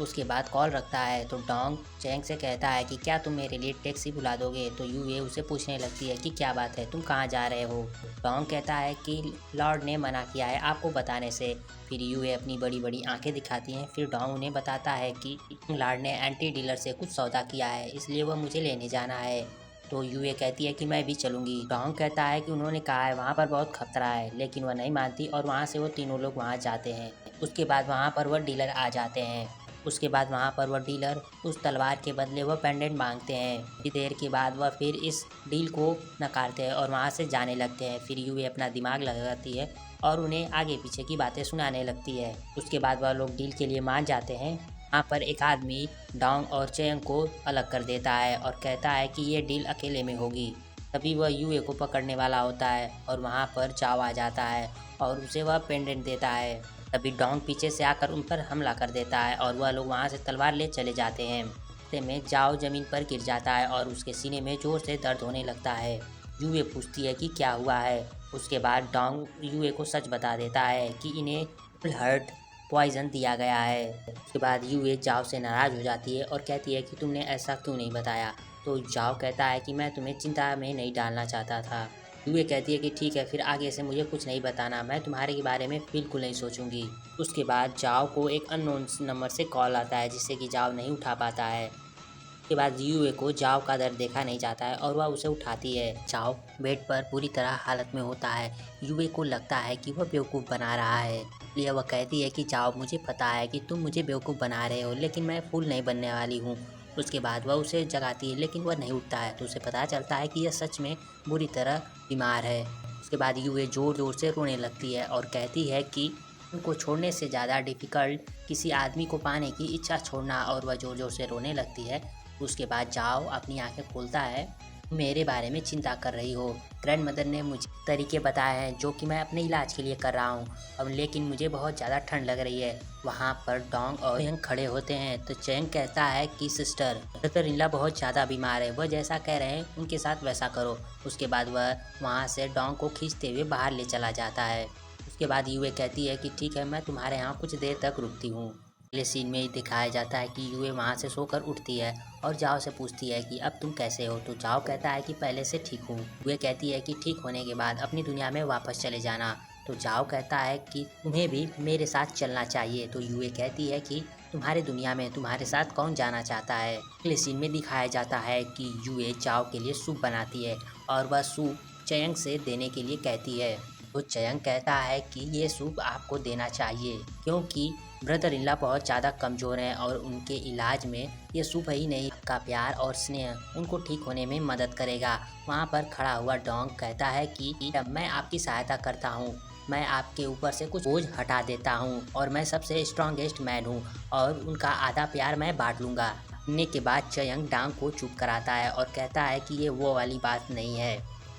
उसके बाद कॉल रखता है तो डोंग चैंग से कहता है कि क्या तुम मेरे लिए टैक्सी बुला दोगे। तो यूए उसे पूछने लगती है कि क्या बात है, तुम कहाँ जा रहे हो। डोंग कहता है कि लॉर्ड ने मना किया है आपको बताने से। फिर यूए अपनी बड़ी बड़ी आंखें दिखाती हैं। फिर डोंग उन्हें बताता है कि लॉर्ड ने एंटी डीलर से कुछ सौदा किया है, इसलिए वह मुझे लेने जाना है। तो यूए कहती है कि मैं भी चलूँगी। डोंग कहता है कि उन्होंने कहा है वहाँ पर बहुत खतरा है, लेकिन वह नहीं मानती और वहाँ से वो तीनों लोग वहाँ जाते हैं। उसके बाद वहाँ पर वह डीलर आ जाते हैं। उसके बाद वहाँ पर वह डीलर उस तलवार के बदले वह पेंडेंट मांगते हैं। कुछ देर के बाद वह फिर इस डील को नकारते हैं और वहाँ से जाने लगते हैं। फिर यूए अपना दिमाग लगाती है और उन्हें आगे पीछे की बातें सुनाने लगती है। उसके बाद वह लोग डील के लिए मान जाते हैं। वहाँ पर एक आदमी डोंग और चेंग को अलग कर देता है और कहता है कि ये डील अकेले में होगी। तभी वह यूए को पकड़ने वाला होता है और वहाँ पर चाव आ जाता है और उसे वह पेंडेंट देता है। तभी डोंग पीछे से आकर उन पर हमला कर देता है और वह लोग वहाँ से तलवार ले चले जाते हैं। रास्ते में जाओ जमीन पर गिर जाता है और उसके सीने में जोर से दर्द होने लगता है। यूए पूछती है कि क्या हुआ है। उसके बाद डोंग यूए को सच बता देता है कि इन्हें फुल हर्ट पॉइजन दिया गया है। उसके बाद यूए जाओ से नाराज़ हो जाती है और कहती है कि तुमने ऐसा क्यों नहीं बताया। तो जाओ कहता है कि मैं तुम्हें चिंता में नहीं डालना चाहता था। यूए कहती है कि ठीक है, फिर आगे से मुझे कुछ नहीं बताना, मैं तुम्हारे बारे में बिल्कुल नहीं सोचूंगी। उसके बाद जाओ को एक अननोन नंबर से कॉल आता है जिससे कि जाओ नहीं उठा पाता है। उसके बाद यूए को जाओ का दर्द देखा नहीं जाता है और वह उसे उठाती है। जाओ बेड पर पूरी तरह हालत में होता है। यूए को लगता है कि वह बेवकूफ़ बना रहा है, इसलिए वह कहती है कि जाओ मुझे पता है कि तुम मुझे बेवकूफ़ बना रहे हो, लेकिन मैं फूल नहीं बनने वाली हूँ। उसके बाद वह उसे जगाती है लेकिन वह नहीं उठता है, तो उसे पता चलता है कि यह सच में बुरी तरह बीमार है। उसके बाद यूए ज़ोर ज़ोर से रोने लगती है और कहती है कि उनको छोड़ने से ज़्यादा डिफ़िकल्ट किसी आदमी को पाने की इच्छा छोड़ना, और वह ज़ोर ज़ोर से रोने लगती है। उसके बाद जाओ अपनी आंखें खोलता है। मेरे बारे में चिंता कर रही हो, ग्रैंड मदर ने मुझे तरीके बताए हैं जो कि मैं अपने इलाज के लिए कर रहा हूँ, अब लेकिन मुझे बहुत ज़्यादा ठंड लग रही है। वहाँ पर डोंग और चेंग खड़े होते हैं तो चेंग कहता है कि सिस्टर ब्रदर इनला बहुत ज़्यादा बीमार है, वह जैसा कह रहे हैं उनके साथ वैसा करो। उसके बाद वह वहाँ से डोंग को खींचते हुए बाहर ले चला जाता है। उसके बाद यूए कहती है कि ठीक है, मैं तुम्हारे यहाँ कुछ देर तक रुकती हूँ। अगले सीन में दिखाया जाता है कि यूए वहाँ से सोकर उठती है और जाओ से पूछती है कि अब तुम कैसे हो। तो जाओ कहता है कि पहले से ठीक हूँ। यूए कहती है कि ठीक होने के बाद अपनी दुनिया में वापस चले जाना। तो जाओ कहता है कि तुम्हें भी मेरे साथ चलना चाहिए। तो यूए कहती है कि तुम्हारे दुनिया में तुम्हारे साथ कौन जाना चाहता है। अगले सीन में दिखाया जाता है कि यूए जाओ के लिए सूप बनाती है और वह सूप चयंग से देने के लिए कहती है। तो चयंग कहता है कि ये सूप आपको देना चाहिए क्योंकि ब्रदर इनला बहुत ज़्यादा कमज़ोर हैं और उनके इलाज में ये सूप ही नहीं, आपका प्यार और स्नेह उनको ठीक होने में मदद करेगा। वहाँ पर खड़ा हुआ डोंग कहता है कि मैं आपकी सहायता करता हूँ, मैं आपके ऊपर से कुछ बोझ हटा देता हूँ और मैं सबसे स्ट्रॉन्गेस्ट मैन हूँ और उनका आधा प्यार मैं बांट लूँगा। सुनने के बाद चयंग डांग को चुप कराता है और कहता है कि ये वो वाली बात नहीं है।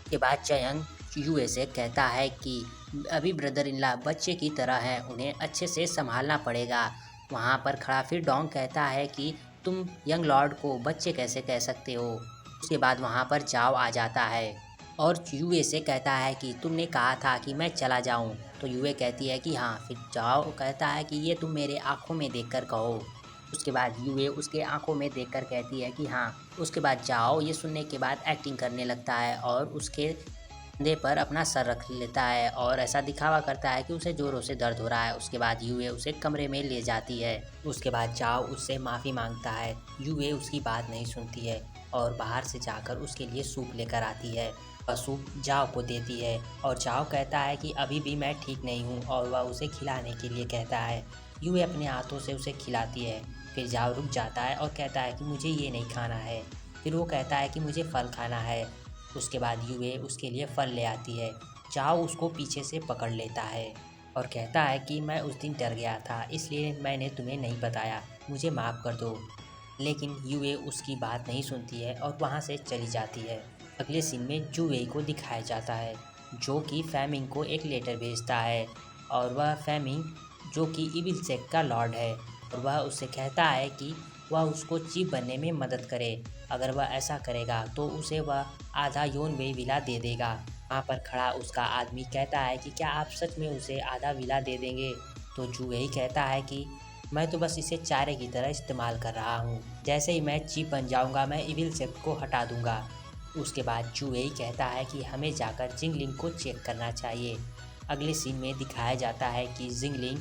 के बाद चयंग यूए से कहता है कि अभी ब्रदर इन लॉ बच्चे की तरह है, उन्हें अच्छे से संभालना पड़ेगा। वहाँ पर खड़ा फिर डोंग कहता है कि तुम यंग लॉर्ड को बच्चे कैसे कह सकते हो। उसके बाद वहाँ पर जाओ आ जाता है और यूए से कहता है कि तुमने कहा था कि मैं चला जाऊँ। तो यूए कहती है कि हाँ। फिर जाओ कहता है कि ये तुम मेरे आँखों में देखकर कहो। उसके बाद यूए उसके आंखों में देखकर कहती है कि हाँ। उसके बाद जाओ ये सुनने के बाद एक्टिंग करने लगता है और उसके कंधे पर अपना सर रख लेता है और ऐसा दिखावा करता है कि उसे जोरों से दर्द हो रहा है। उसके बाद यूए उसे कमरे में ले जाती है। उसके बाद जाओ उससे माफ़ी मांगता है। यूए उसकी बात नहीं सुनती है और बाहर से जाकर उसके लिए सूप लेकर आती है। वह सूप जाओ को देती है और जाओ कहता है कि अभी भी मैं ठीक नहीं हूँ और वह उसे खिलाने के लिए कहता है। यूए अपने हाथों से उसे खिलाती है। फिर जाओ रुक जाता है और कहता है कि मुझे ये नहीं खाना है। फिर वो कहता है कि मुझे फल खाना है। उसके बाद यूए उसके लिए फल ले आती है। जाओ उसको पीछे से पकड़ लेता है और कहता है कि मैं उस दिन डर गया था, इसलिए मैंने तुम्हें नहीं बताया, मुझे माफ़ कर दो। लेकिन यूए उसकी बात नहीं सुनती है और वहाँ से चली जाती है। अगले सीन में जूए को दिखाया जाता है जो कि फेमिंग को एक लेटर भेजता है और वह फेमिंग जो कि इविल सेक्ट का लॉर्ड है और वह उससे कहता है कि वह उसको चीफ बनने में मदद करे। अगर वह ऐसा करेगा तो उसे वह आधा यौन वे विला दे देगा। वहाँ पर खड़ा उसका आदमी कहता है कि क्या आप सच में उसे आधा विला दे देंगे। तो जू यही कहता है कि मैं तो बस इसे चारे की तरह इस्तेमाल कर रहा हूँ, जैसे ही मैं चीफ बन जाऊँगा मैं इविल सेक्ट को हटा दूँगा। उसके बाद जू यही कहता है कि हमें जाकर जिंगलिंग को चेक करना चाहिए। अगले सीन में दिखाया जाता है कि जिंगलिंग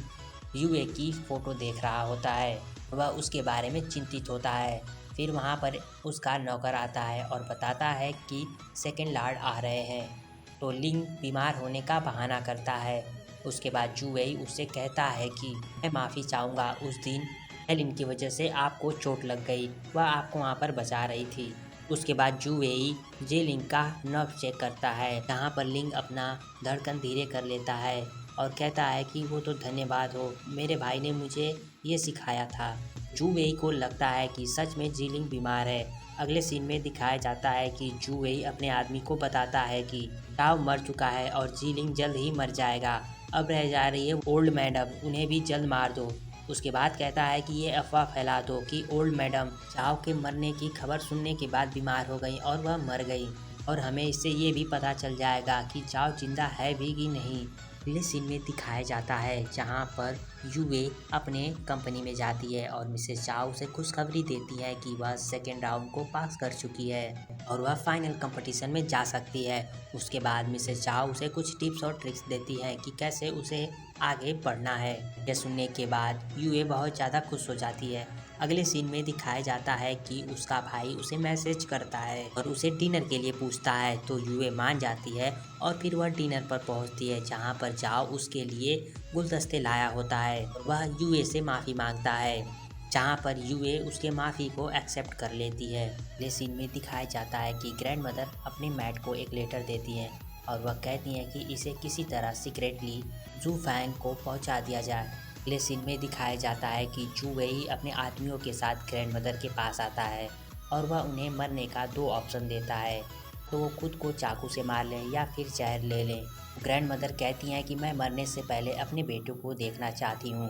यूए की फ़ोटो देख रहा होता है, वह उसके बारे में चिंतित होता है। फिर वहाँ पर उसका नौकर आता है और बताता है कि सेकंड लॉर्ड आ रहे हैं। तो लिंग बीमार होने का बहाना करता है। उसके बाद जूवेई उससे कहता है कि मैं माफ़ी चाहूँगा उस दिन हेलिन की वजह से आपको चोट लग गई, वह आपको वहाँ पर बचा रही थी। उसके बाद जू वेई जे लिंग का नर्व चेक करता है, जहाँ पर लिंग अपना धड़कन धीरे कर लेता है और कहता है कि वो तो धन्यवाद हो, मेरे भाई ने मुझे ये सिखाया था। जू वेई को लगता है कि सच में जी लिंग बीमार है। अगले सीन में दिखाया जाता है कि जू वेई अपने आदमी को बताता है कि चाओ मर चुका है और जी लिंग जल्द ही मर जाएगा। अब रह जा रही है ओल्ड मैडम, उन्हें भी जल्द मार दो। उसके बाद कहता है कि ये अफवाह फैला दो कि ओल्ड मैडम चाओ के मरने की खबर सुनने के बाद बीमार हो गई और वह मर गई, और हमें इससे ये भी पता चल जाएगा कि चाओ जिंदा है भी कि नहीं। अगले सीन में दिखाया जाता है जहाँ पर यूए अपने कंपनी में जाती है और मिसेस चाओ उसे खुशखबरी देती है कि वह सेकेंड राउंड को पास कर चुकी है और वह फाइनल कंपटीशन में जा सकती है। उसके बाद मिसेस चाओ उसे कुछ टिप्स और ट्रिक्स देती है कि कैसे उसे आगे बढ़ना है। यह सुनने के बाद यूए बहुत ज़्यादा खुश हो जाती है। अगले सीन में दिखाया जाता है कि उसका भाई उसे मैसेज करता है और उसे डिनर के लिए पूछता है, तो यूए मान जाती है और फिर वह डिनर पर पहुंचती है, जहां पर जाओ उसके लिए गुलदस्ते लाया होता है और वह यूए से माफ़ी मांगता है, जहां पर यूए उसके माफ़ी को एक्सेप्ट कर लेती है। अगले सीन में दिखाया जाता है कि ग्रैंड मदर अपने मैट को एक लेटर देती है और वह कहती हैं कि इसे किसी तरह सीक्रेटली जू फैंग को पहुंचा दिया जाए। अगले सीन में दिखाया जाता है कि जू वेई अपने आदमियों के साथ ग्रैंड मदर के पास आता है और वह उन्हें मरने का 2 ऑप्शन देता है, तो वो खुद को चाकू से मार लें या फिर जहर ले लें। ग्रैंड मदर कहती हैं कि मैं मरने से पहले अपने बेटे को देखना चाहती हूँ।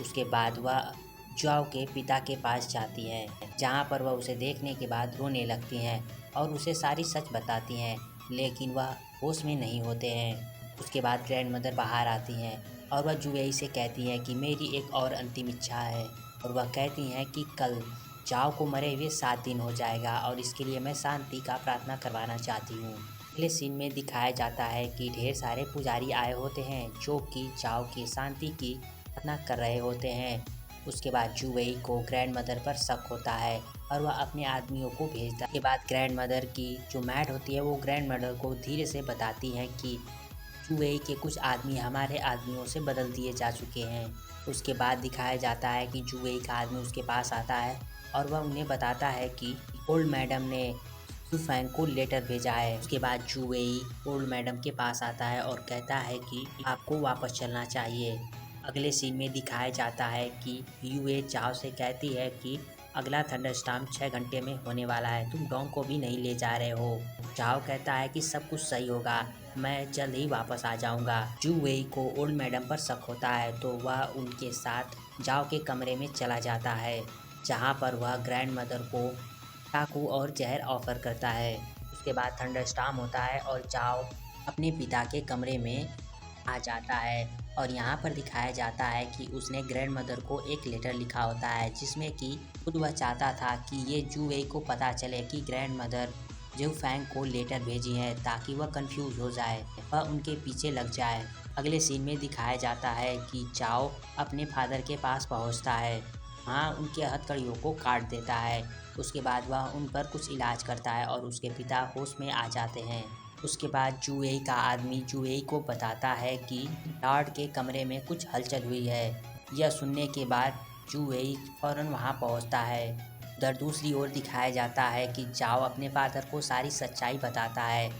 उसके बाद वह जाओ के पिता के पास जाती हैं, जहाँ पर वह उसे देखने के बाद रोने लगती हैं और उसे सारी सच बताती हैं, लेकिन वह होश में नहीं होते हैं। उसके बाद ग्रैंड मदर बाहर आती हैं और वह जुएई से कहती हैं कि मेरी एक और अंतिम इच्छा है, और वह कहती हैं कि कल जाओ को मरे हुए 7 दिन हो जाएगा और इसके लिए मैं शांति का प्रार्थना करवाना चाहती हूँ। अगले सीन में दिखाया जाता है कि ढेर सारे पुजारी आए होते हैं जो कि जाओ की शांति की प्रार्थना कर रहे होते हैं। उसके बाद जुवेई को ग्रैंड मदर पर शक होता है और वह अपने आदमियों को भेजता है। उसके बाद ग्रैंड मदर की जो मैट होती है वो ग्रैंड मदर को धीरे से बताती हैं कि जुवेई के कुछ आदमी हमारे आदमियों से बदल दिए जा चुके हैं। उसके बाद दिखाया जाता है कि जुवेई का आदमी उसके पास आता है और वह उन्हें बताता है कि ओल्ड मैडम ने जू फैंग को लेटर भेजा है। उसके बाद जुवेई ओल्ड मैडम के पास आता है और कहता है कि आपको वापस चलना चाहिए। अगले सीन में दिखाया जाता है कि यूए चाओ से कहती है कि अगला थंडरस्टॉर्म 6 घंटे में होने वाला है, तुम डोंग को भी नहीं ले जा रहे हो। चाओ कहता है कि सब कुछ सही होगा, मैं जल्द ही वापस आ जाऊंगा। जू वेई को ओल्ड मैडम पर शक होता है, तो वह उनके साथ जाओ के कमरे में चला जाता है, जहां पर वह ग्रैंड मदर को चाकू और जहर ऑफर करता है। उसके बाद थंडरस्टॉर्म होता है और जाओ अपने पिता के कमरे में आ जाता है और यहाँ पर दिखाया जाता है कि उसने ग्रैंड मदर को एक लेटर लिखा होता है, जिसमें कि खुद वह चाहता था कि ये जू वेई को पता चले कि ग्रैंड मदर जू फैंग को लेटर भेजी है, ताकि वह कंफ्यूज हो जाए, वह उनके पीछे लग जाए। अगले सीन में दिखाया जाता है कि चाओ अपने फादर के पास पहुंचता है, वहाँ उनके हथकड़ियों को काट देता है। उसके बाद वह उन पर कुछ इलाज करता है और उसके पिता होश में आ जाते हैं। उसके बाद जुएई का आदमी जुएई को बताता है कि लॉर्ड के कमरे में कुछ हलचल हुई है। यह सुनने के बाद जुएई फौरन वहां पहुंचता है। उधर दूसरी ओर दिखाया जाता है कि जाओ अपने फादर को सारी सच्चाई बताता है।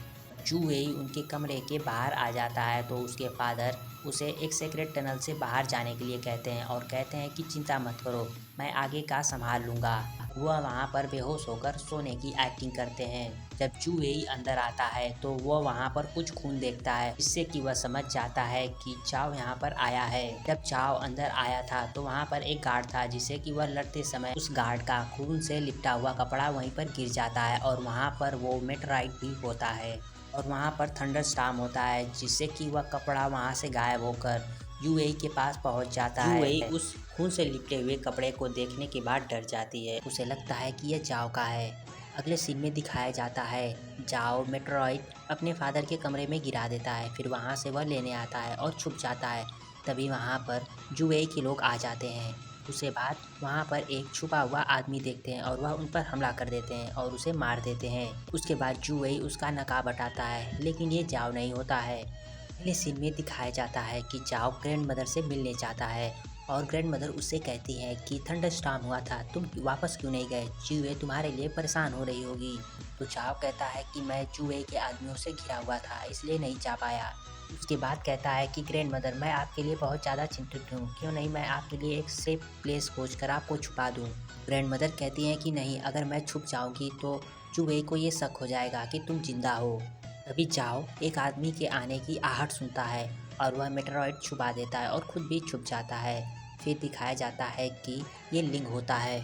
जुएई उनके कमरे के बाहर आ जाता है, तो उसके फादर उसे एक सीक्रेट टनल से बाहर जाने के लिए कहते हैं और कहते हैं कि चिंता मत करो, मैं आगे का संभाल लूँगा। वह वहाँ पर बेहोश होकर सोने की एक्टिंग करते हैं। जब जुएई अंदर आता है तो वह वहाँ पर कुछ खून देखता है, जिससे कि वह समझ जाता है कि चाओ यहाँ पर आया है। जब चाओ अंदर आया था तो वहाँ पर एक गार्ड था, जिससे कि वह लड़ते समय उस गार्ड का खून से लिपटा हुआ कपड़ा वहीं पर गिर जाता है और वहाँ पर वो मेटेराइट भी होता है और वहाँ पर थंडरस्टॉर्म होता है, जिससे कि वह कपड़ा वहाँ से गायब होकर यूएई के पास पहुँच जाता है। यूएई उस खून से लिपटे हुए कपड़े को देखने के बाद डर जाती है, उसे लगता है कि यह जाओ का है। अगले सीन में दिखाया जाता है जाओ मेटेराइट अपने फादर के कमरे में गिरा देता है, फिर वहाँ से वह लेने आता है और छुप जाता है। तभी वहाँ पर जुएई के लोग आ जाते हैं। उसके बाद वहाँ पर एक छुपा हुआ आदमी देखते हैं और वह उन पर हमला कर देते हैं और उसे मार देते हैं। उसके बाद जुएई उसका नकाब हटाता है, लेकिन ये जाओ नहीं होता है। अगले सीन में दिखाया जाता है कि जाओ ग्रैंड मदर से मिलने जाता है और ग्रैंड मदर उससे कहती है कि थंडरस्टॉर्म हुआ था, तुम वापस क्यों नहीं गए? चूहे तुम्हारे लिए परेशान हो रही होगी। तो चाव कहता है कि मैं चूहे के आदमियों से घिरा हुआ था, इसलिए नहीं जा पाया। उसके बाद कहता है कि ग्रैंड मदर मैं आपके लिए बहुत ज़्यादा चिंतित हूँ, क्यों नहीं मैं आपके लिए एक सेफ प्लेस खोज कर आपको छुपा दूँ। ग्रैंड मदर कहती हैं कि नहीं, अगर मैं छुप जाऊँगी तो चूहे को ये शक हो जाएगा कि तुम जिंदा हो। तभी चाव एक आदमी के आने की आहट सुनता है और वह मेटेरॉइड छुपा देता है और खुद भी छुप जाता है। फिर दिखाया जाता है कि ये लिंग होता है।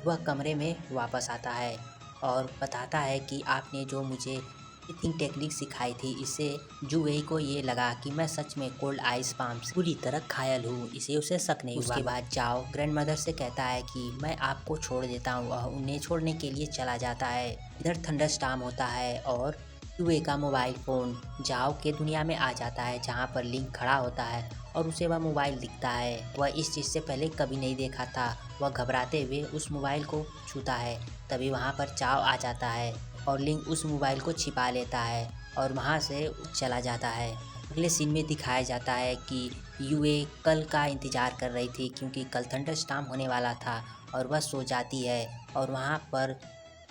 वह कमरे में वापस आता है और बताता है कि आपने जो मुझे ब्रीथिंग टेक्निक सिखाई थी, इससे जुवेई को ये लगा कि मैं सच में कोल्ड आइस पाम से पूरी तरह घायल हूँ, इसे उसे शक नहीं हुआ। उसके बाद चाओ ग्रैंड मदर से कहता है कि मैं आपको छोड़ देता हूँ और उन्हें छोड़ने के लिए चला जाता है। इधर थंडरस्टॉर्म होता है और जुवे का मोबाइल फ़ोन जाओ के दुनिया में आ जाता है, जहाँ पर लिंक खड़ा होता है और उसे वह मोबाइल दिखता है। वह इस चीज़ से पहले कभी नहीं देखा था। वह घबराते हुए उस मोबाइल को छूता है, तभी वहाँ पर चाव आ जाता है और लिंक उस मोबाइल को छिपा लेता है और वहाँ से चला जाता है। अगले सीन में दिखाया जाता है कि यूए कल का इंतज़ार कर रही थी, क्योंकि कल थंडरस्टॉर्म होने वाला था और वह सो जाती है और वहाँ पर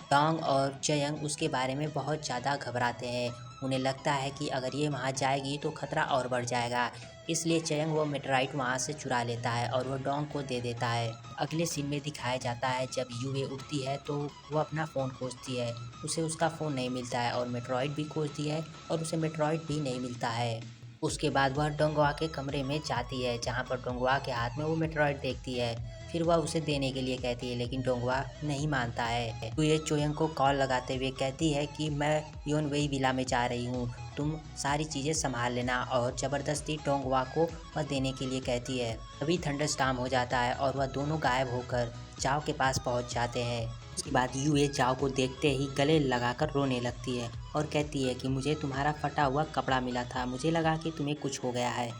डोंग और चयंग उसके बारे में बहुत ज़्यादा घबराते हैं। उन्हें लगता है कि अगर ये वहाँ जाएगी तो खतरा और बढ़ जाएगा, इसलिए चयंग वो मेटेराइट वहाँ से चुरा लेता है और वो डोंग को दे देता है। अगले सीन में दिखाया जाता है जब यूए उठती है तो वो अपना फ़ोन खोजती है, उसे उसका फ़ोन नहीं मिलता है और मेटेरॉइड भी खोजती है और उसे मेटेरॉइड भी नहीं मिलता है। उसके बाद वह डोंगवा के कमरे में जाती है, जहाँ पर डोंगवा के हाथ में वो मेटेरॉइड देखती है। फिर वह उसे देने के लिए कहती है, लेकिन डोंगवा नहीं मानता है। तो ये चोयंग को कॉल लगाते हुए कहती है कि मैं योनवेई विला में जा रही हूँ, तुम सारी चीज़ें संभाल लेना, और ज़बरदस्ती डोंगवा को वह देने के लिए कहती है। तभी थंडरस्टॉर्म हो जाता है और वह दोनों गायब होकर जाओ के पास पहुँच जाते हैं। उसके बाद यूए जाओ को देखते ही गले लगाकर रोने लगती है और कहती है कि मुझे तुम्हारा फटा हुआ कपड़ा मिला था, मुझे लगा कि तुम्हें कुछ हो गया है।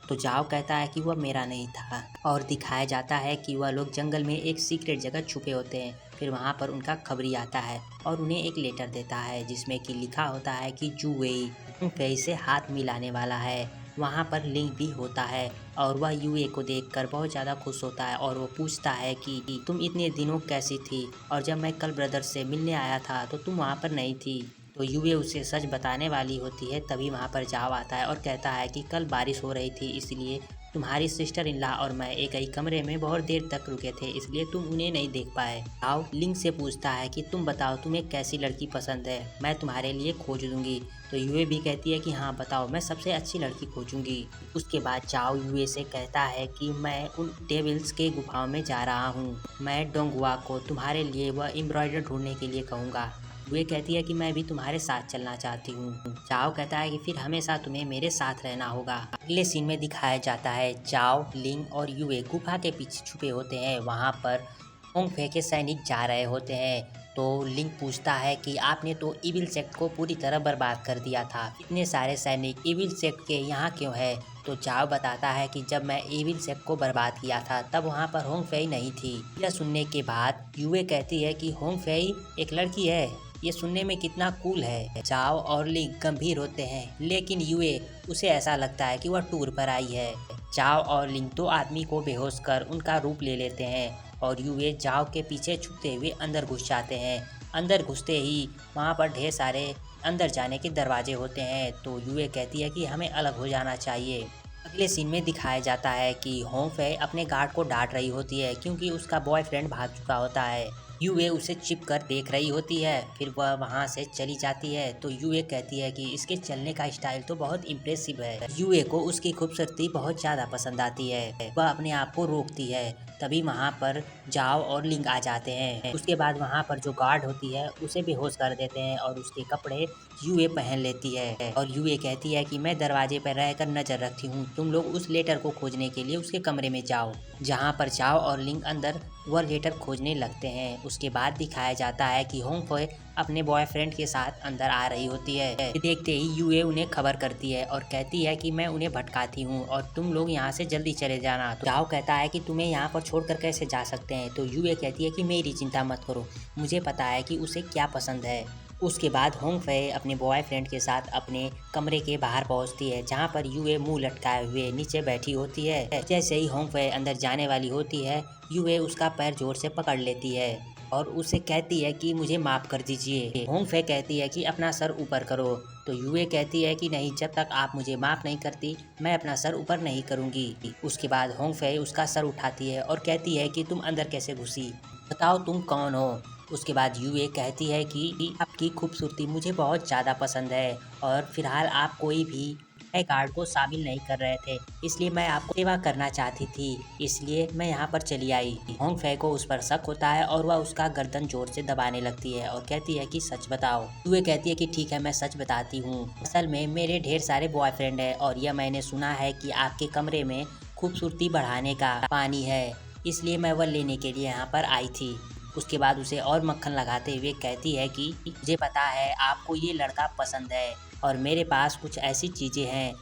तो जाओ कहता है कि वह मेरा नहीं था और दिखाया जाता है कि वह लोग जंगल में एक सीक्रेट जगह छुपे होते हैं। फिर वहाँ पर उनका खबरी आता है और उन्हें एक लेटर देता है जिसमें कि लिखा होता है कि जुवेई फेई से हाथ मिलाने वाला है। वहाँ पर लिंक भी होता है और वह यूए को देखकर बहुत ज़्यादा खुश होता है और वो पूछता है कि तुम इतने दिनों कैसी थी, और जब मैं कल ब्रदर्स से मिलने आया था तो तुम वहाँ पर नहीं थी। तो यूए उसे सच बताने वाली होती है, तभी वहाँ पर जाओ आता है और कहता है कि कल बारिश हो रही थी, इसलिए तुम्हारी सिस्टर इन लॉ और मैं एक ही कमरे में बहुत देर तक रुके थे, इसलिए तुम उन्हें नहीं देख पाए। जाओ लिंक से पूछता है कि तुम बताओ तुम्हें कैसी लड़की पसंद है, मैं तुम्हारे लिए खोज दूंगी। तो यूए भी कहती है कि हाँ बताओ, मैं सबसे अच्छी लड़की खोजूंगी। उसके बाद जाओ यूए से कहता है कि मैं उन डेविल्स के गुफाओं में जा रहा हूँ, मैं डोंगवा को तुम्हारे लिए वह एम्ब्रॉयडर ढूंढने के लिए कहूँगा। वे कहती है कि मैं भी तुम्हारे साथ चलना चाहती हूँ। चाओ कहता है कि फिर हमेशा तुम्हें मेरे साथ रहना होगा। अगले सीन में दिखाया जाता है चाओ, लिंग और यूए गुफा के पीछे छुपे होते हैं। वहाँ पर होंगफे के सैनिक जा रहे होते हैं। तो लिंग पूछता है कि आपने तो इविल सेक्ट को पूरी तरह बर्बाद कर दिया था, इतने सारे सैनिक इविल सेक्ट के यहाँ क्यों है? तो चाओ बताता है कि जब मैं इविल सेक्ट को बर्बाद किया था तब वहाँ पर होंगफेई नहीं थी। यह सुनने के बाद यूए कहती है कि होंगफेई एक लड़की है, ये सुनने में कितना कूल है। चाओ और लिंग गंभीर होते हैं, लेकिन यूए उसे ऐसा लगता है कि वह टूर पर आई है। चाओ और लिंग दो आदमी को बेहोश कर उनका रूप ले लेते हैं और यूए जाओ के पीछे छुपते हुए अंदर घुस जाते हैं। अंदर घुसते ही वहाँ पर ढेर सारे अंदर जाने के दरवाजे होते हैं। तो यूए कहती है कि हमें अलग हो जाना चाहिए। अगले सीन में दिखाया जाता है कि होंगफे अपने गार्ड को डांट रही होती है, क्योंकि उसका बॉयफ्रेंड भाग चुका होता है। यूए उसे चिप कर देख रही होती है, फिर वह वहाँ से चली जाती है। तो यूए कहती है कि इसके चलने का स्टाइल तो बहुत इम्प्रेसिव है। यूए को उसकी खूबसूरती बहुत ज़्यादा पसंद आती है। वह अपने आप को रोकती है, तभी वहाँ पर जाओ और लिंग आ जाते हैं। उसके बाद वहाँ पर जो गार्ड होती है उसे बेहोश कर देते हैं और उसके कपड़े यूए पहन लेती है। और यूए कहती है कि मैं दरवाजे पर रहकर नजर रखती हूँ, तुम लोग उस लेटर को खोजने के लिए उसके कमरे में जाओ। जहाँ पर जाओ और लिंग अंदर वह लेटर खोजने लगते हैं। उसके बाद दिखाया जाता है कि होंगफे अपने बॉयफ्रेंड के साथ अंदर आ रही होती है। देखते ही यूए उन्हें खबर करती है और कहती है कि मैं उन्हें भटकाती हूँ और तुम लोग यहाँ से जल्दी चले जाना। तो जाओ कहता है कि तुम्हें यहाँ पर छोड़कर कैसे जा सकते हैं। तो यूए कहती है कि मेरी चिंता मत करो, मुझे पता है कि उसे क्या पसंद है, उसके बाद होंग फे अपने बॉयफ्रेंड के साथ अपने कमरे के बाहर पहुंचती है, जहां पर यूए मुंह लटकाए हुए नीचे बैठी होती है। जैसे ही होंग फे अंदर जाने वाली होती है, यूए उसका पैर जोर से पकड़ लेती है और उसे कहती है कि मुझे माफ़ कर दीजिए। होंग फे कहती है कि अपना सर ऊपर करो, तो यूए कहती है कि नहीं, जब तक आप मुझे माफ़ नहीं करती मैं अपना सर ऊपर नहीं करूँगी। उसके बाद होंग फे उसका सर उठाती है और कहती है कि तुम अंदर कैसे घुसी, बताओ तुम कौन हो। उसके बाद यूए कहती है कि आपकी खूबसूरती मुझे बहुत ज़्यादा पसंद है और फिलहाल आप कोई भी नए कार्ड को शामिल नहीं कर रहे थे, इसलिए मैं आपको सेवा करना चाहती थी, इसलिए मैं यहाँ पर चली आई। होंग फे को उस पर शक होता है और वह उसका गर्दन जोर से दबाने लगती है और कहती है कि सच बताओ। यूए कहती है कि ठीक है, मैं सच बताती हूँ। असल में मेरे ढेर सारे बॉयफ्रेंड है और यह मैंने सुना है कि आपके कमरे में खूबसूरती बढ़ाने का पानी है, इसलिए मैं वह लेने के लिए यहाँ पर आई थी। उसके बाद उसे और मक्खन लगाते हुए कहती है कि मुझे पता है आपको ये लड़का पसंद है और मेरे पास कुछ ऐसी चीज़ें हैं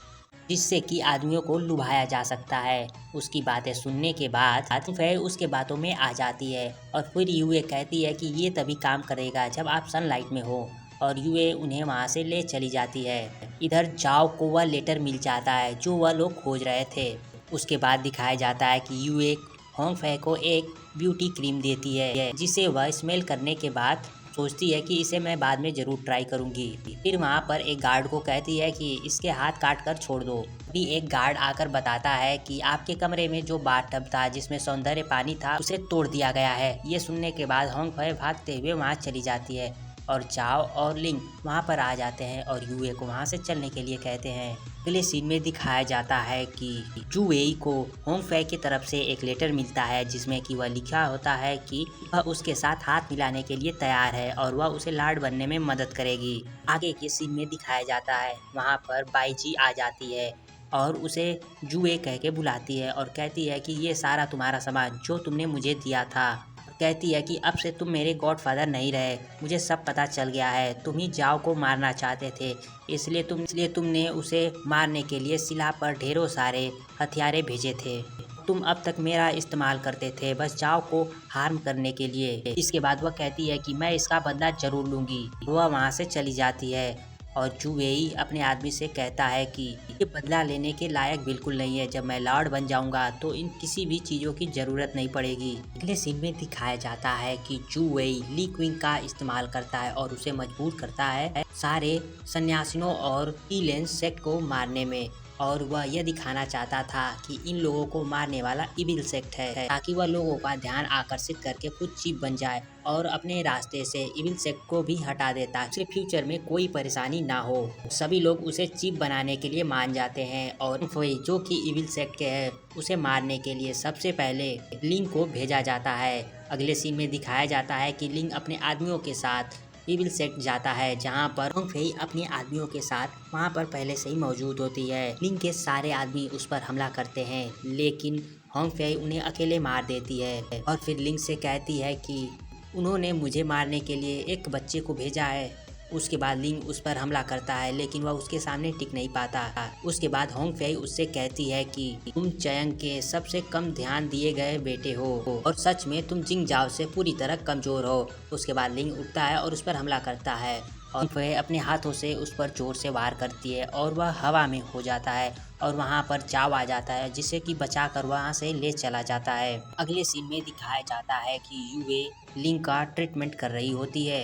जिससे कि आदमियों को लुभाया जा सकता है। उसकी बातें सुनने के बाद फे उसके बातों में आ जाती है और फिर यूए कहती है कि ये तभी काम करेगा जब आप सनलाइट में हो, और यूए उन्हें वहाँ से ले चली जाती है। इधर जाओ को वह लेटर मिल जाता है जो वह लोग खोज रहे थे। उसके बाद दिखाया जाता है कि यूए होंग फे को एक ब्यूटी क्रीम देती है, जिसे वह स्मेल करने के बाद सोचती है कि इसे मैं बाद में ज़रूर ट्राई करूंगी। फिर वहाँ पर एक गार्ड को कहती है कि इसके हाथ काट कर छोड़ दो। अभी एक गार्ड आकर बताता है कि आपके कमरे में जो बाथटब था जिसमें सौंदर्य पानी था उसे तोड़ दिया गया है। ये सुनने के बाद होंग फे भागते हुए वहाँ चली जाती है और चाओ और लिंग वहाँ पर आ जाते हैं और यूए को वहाँ से चलने के लिए कहते हैं। अगले सीन में दिखाया जाता है कि जू वेई को होंग फे की तरफ से एक लेटर मिलता है जिसमें कि वह लिखा होता है कि वह उसके साथ हाथ मिलाने के लिए तैयार है और वह उसे लाड बनने में मदद करेगी। आगे के सीन में दिखाया जाता है वहाँ पर बाईजी आ जाती है और उसे जुए कह के बुलाती है और कहती है कि ये सारा तुम्हारा सामान जो तुमने मुझे दिया था। कहती है कि अब से तुम मेरे गॉडफादर नहीं रहे, मुझे सब पता चल गया है, तुम ही जाओ को मारना चाहते थे, इसलिए तुमने उसे मारने के लिए सिला पर ढेरों सारे हथियारे भेजे थे। तुम अब तक मेरा इस्तेमाल करते थे बस जाओ को हार्म करने के लिए। इसके बाद वह कहती है कि मैं इसका बदला जरूर लूंगी। वह वहाँ से चली जाती है और जू वेई अपने आदमी से कहता है कि ये बदला लेने के लायक बिल्कुल नहीं है, जब मैं लॉर्ड बन जाऊंगा तो इन किसी भी चीज़ों की ज़रूरत नहीं पड़ेगी। अगले सीन में दिखाया जाता है कि जू वेई ली क्विंग का इस्तेमाल करता है और उसे मजबूर करता है सारे सन्यासियों और ईलेंस सेक्ट को मारने में, और वह यह दिखाना चाहता था कि इन लोगों को मारने वाला इविल सेक्ट है, ताकि वह लोगों का ध्यान आकर्षित करके खुद चीप बन जाए और अपने रास्ते से इविल सेक्ट को भी हटा दे ताकि फ्यूचर में कोई परेशानी ना हो। सभी लोग उसे चीप बनाने के लिए मान जाते हैं और वही जो कि इविल सेक्ट के है उसे मारने के लिए सबसे पहले लिंग को भेजा जाता है। अगले सीन में दिखाया जाता है कि लिंग अपने आदमियों के साथ इविल सेक्ट जाता है, जहां पर होंग फे अपने आदमियों के साथ वहां पर पहले से ही मौजूद होती है। लिंग के सारे आदमी उस पर हमला करते हैं लेकिन होंग फे उन्हें अकेले मार देती है और फिर लिंग से कहती है कि उन्होंने मुझे मारने के लिए एक बच्चे को भेजा है। उसके बाद लिंग उस पर हमला करता है लेकिन वह उसके सामने टिक नहीं पाता। उसके बाद होंग फे उससे कहती है कि तुम चयंग के सबसे कम ध्यान दिए गए बेटे हो और सच में तुम जिंग जाओ से पूरी तरह कमजोर हो। उसके बाद लिंग उठता है और उस पर हमला करता है और वह अपने हाथों से उस पर जोर से वार करती है और वह हवा में हो जाता है और वहाँ पर चाव आ जाता है जिसे कि बचाकर वहाँ से ले चला जाता है। अगले सीन में दिखाया जाता है कि यूए लिंग का ट्रीटमेंट कर रही होती है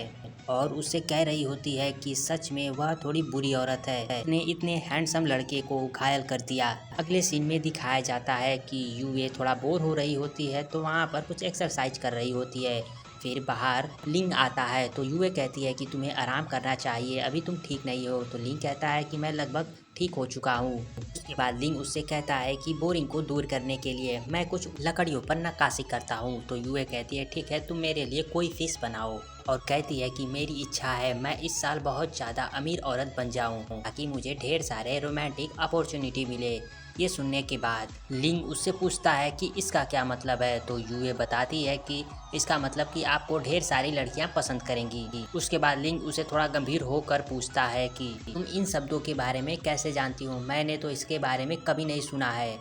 और उससे कह रही होती है कि सच में वह थोड़ी बुरी औरत है, उसने इतने हैंडसम लड़के को घायल कर दिया। अगले सीन में दिखाया जाता है कि यूए थोड़ा बोर हो रही होती है तो वहाँ पर कुछ एक्सरसाइज कर रही होती है। फिर बाहर लिंग आता है तो यूए कहती है कि तुम्हें आराम करना चाहिए, अभी तुम ठीक नहीं हो। तो लिंग कहता है कि मैं लगभग ठीक हो चुका हूँ। उसके बाद लिंग उससे कहता है कि बोरिंग को दूर करने के लिए मैं कुछ लकड़ियों पर नक्काशी करता हूँ। तो यूए कहती है ठीक है, तुम मेरे लिए कोई फिश बनाओ और कहती है कि मेरी इच्छा है मैं इस साल बहुत ज़्यादा अमीर औरत बन जाऊँ ताकि मुझे ढेर सारे रोमांटिक अपॉर्चुनिटी मिले। ये सुनने के बाद लिंग उससे पूछता है कि इसका क्या मतलब है। तो यूए बताती है कि इसका मतलब कि आपको ढेर सारी लड़कियां पसंद करेंगी। उसके बाद लिंग उसे थोड़ा गंभीर होकर पूछता है कि तुम इन शब्दों के बारे में कैसे जानती हो, मैंने तो इसके बारे में कभी नहीं सुना है।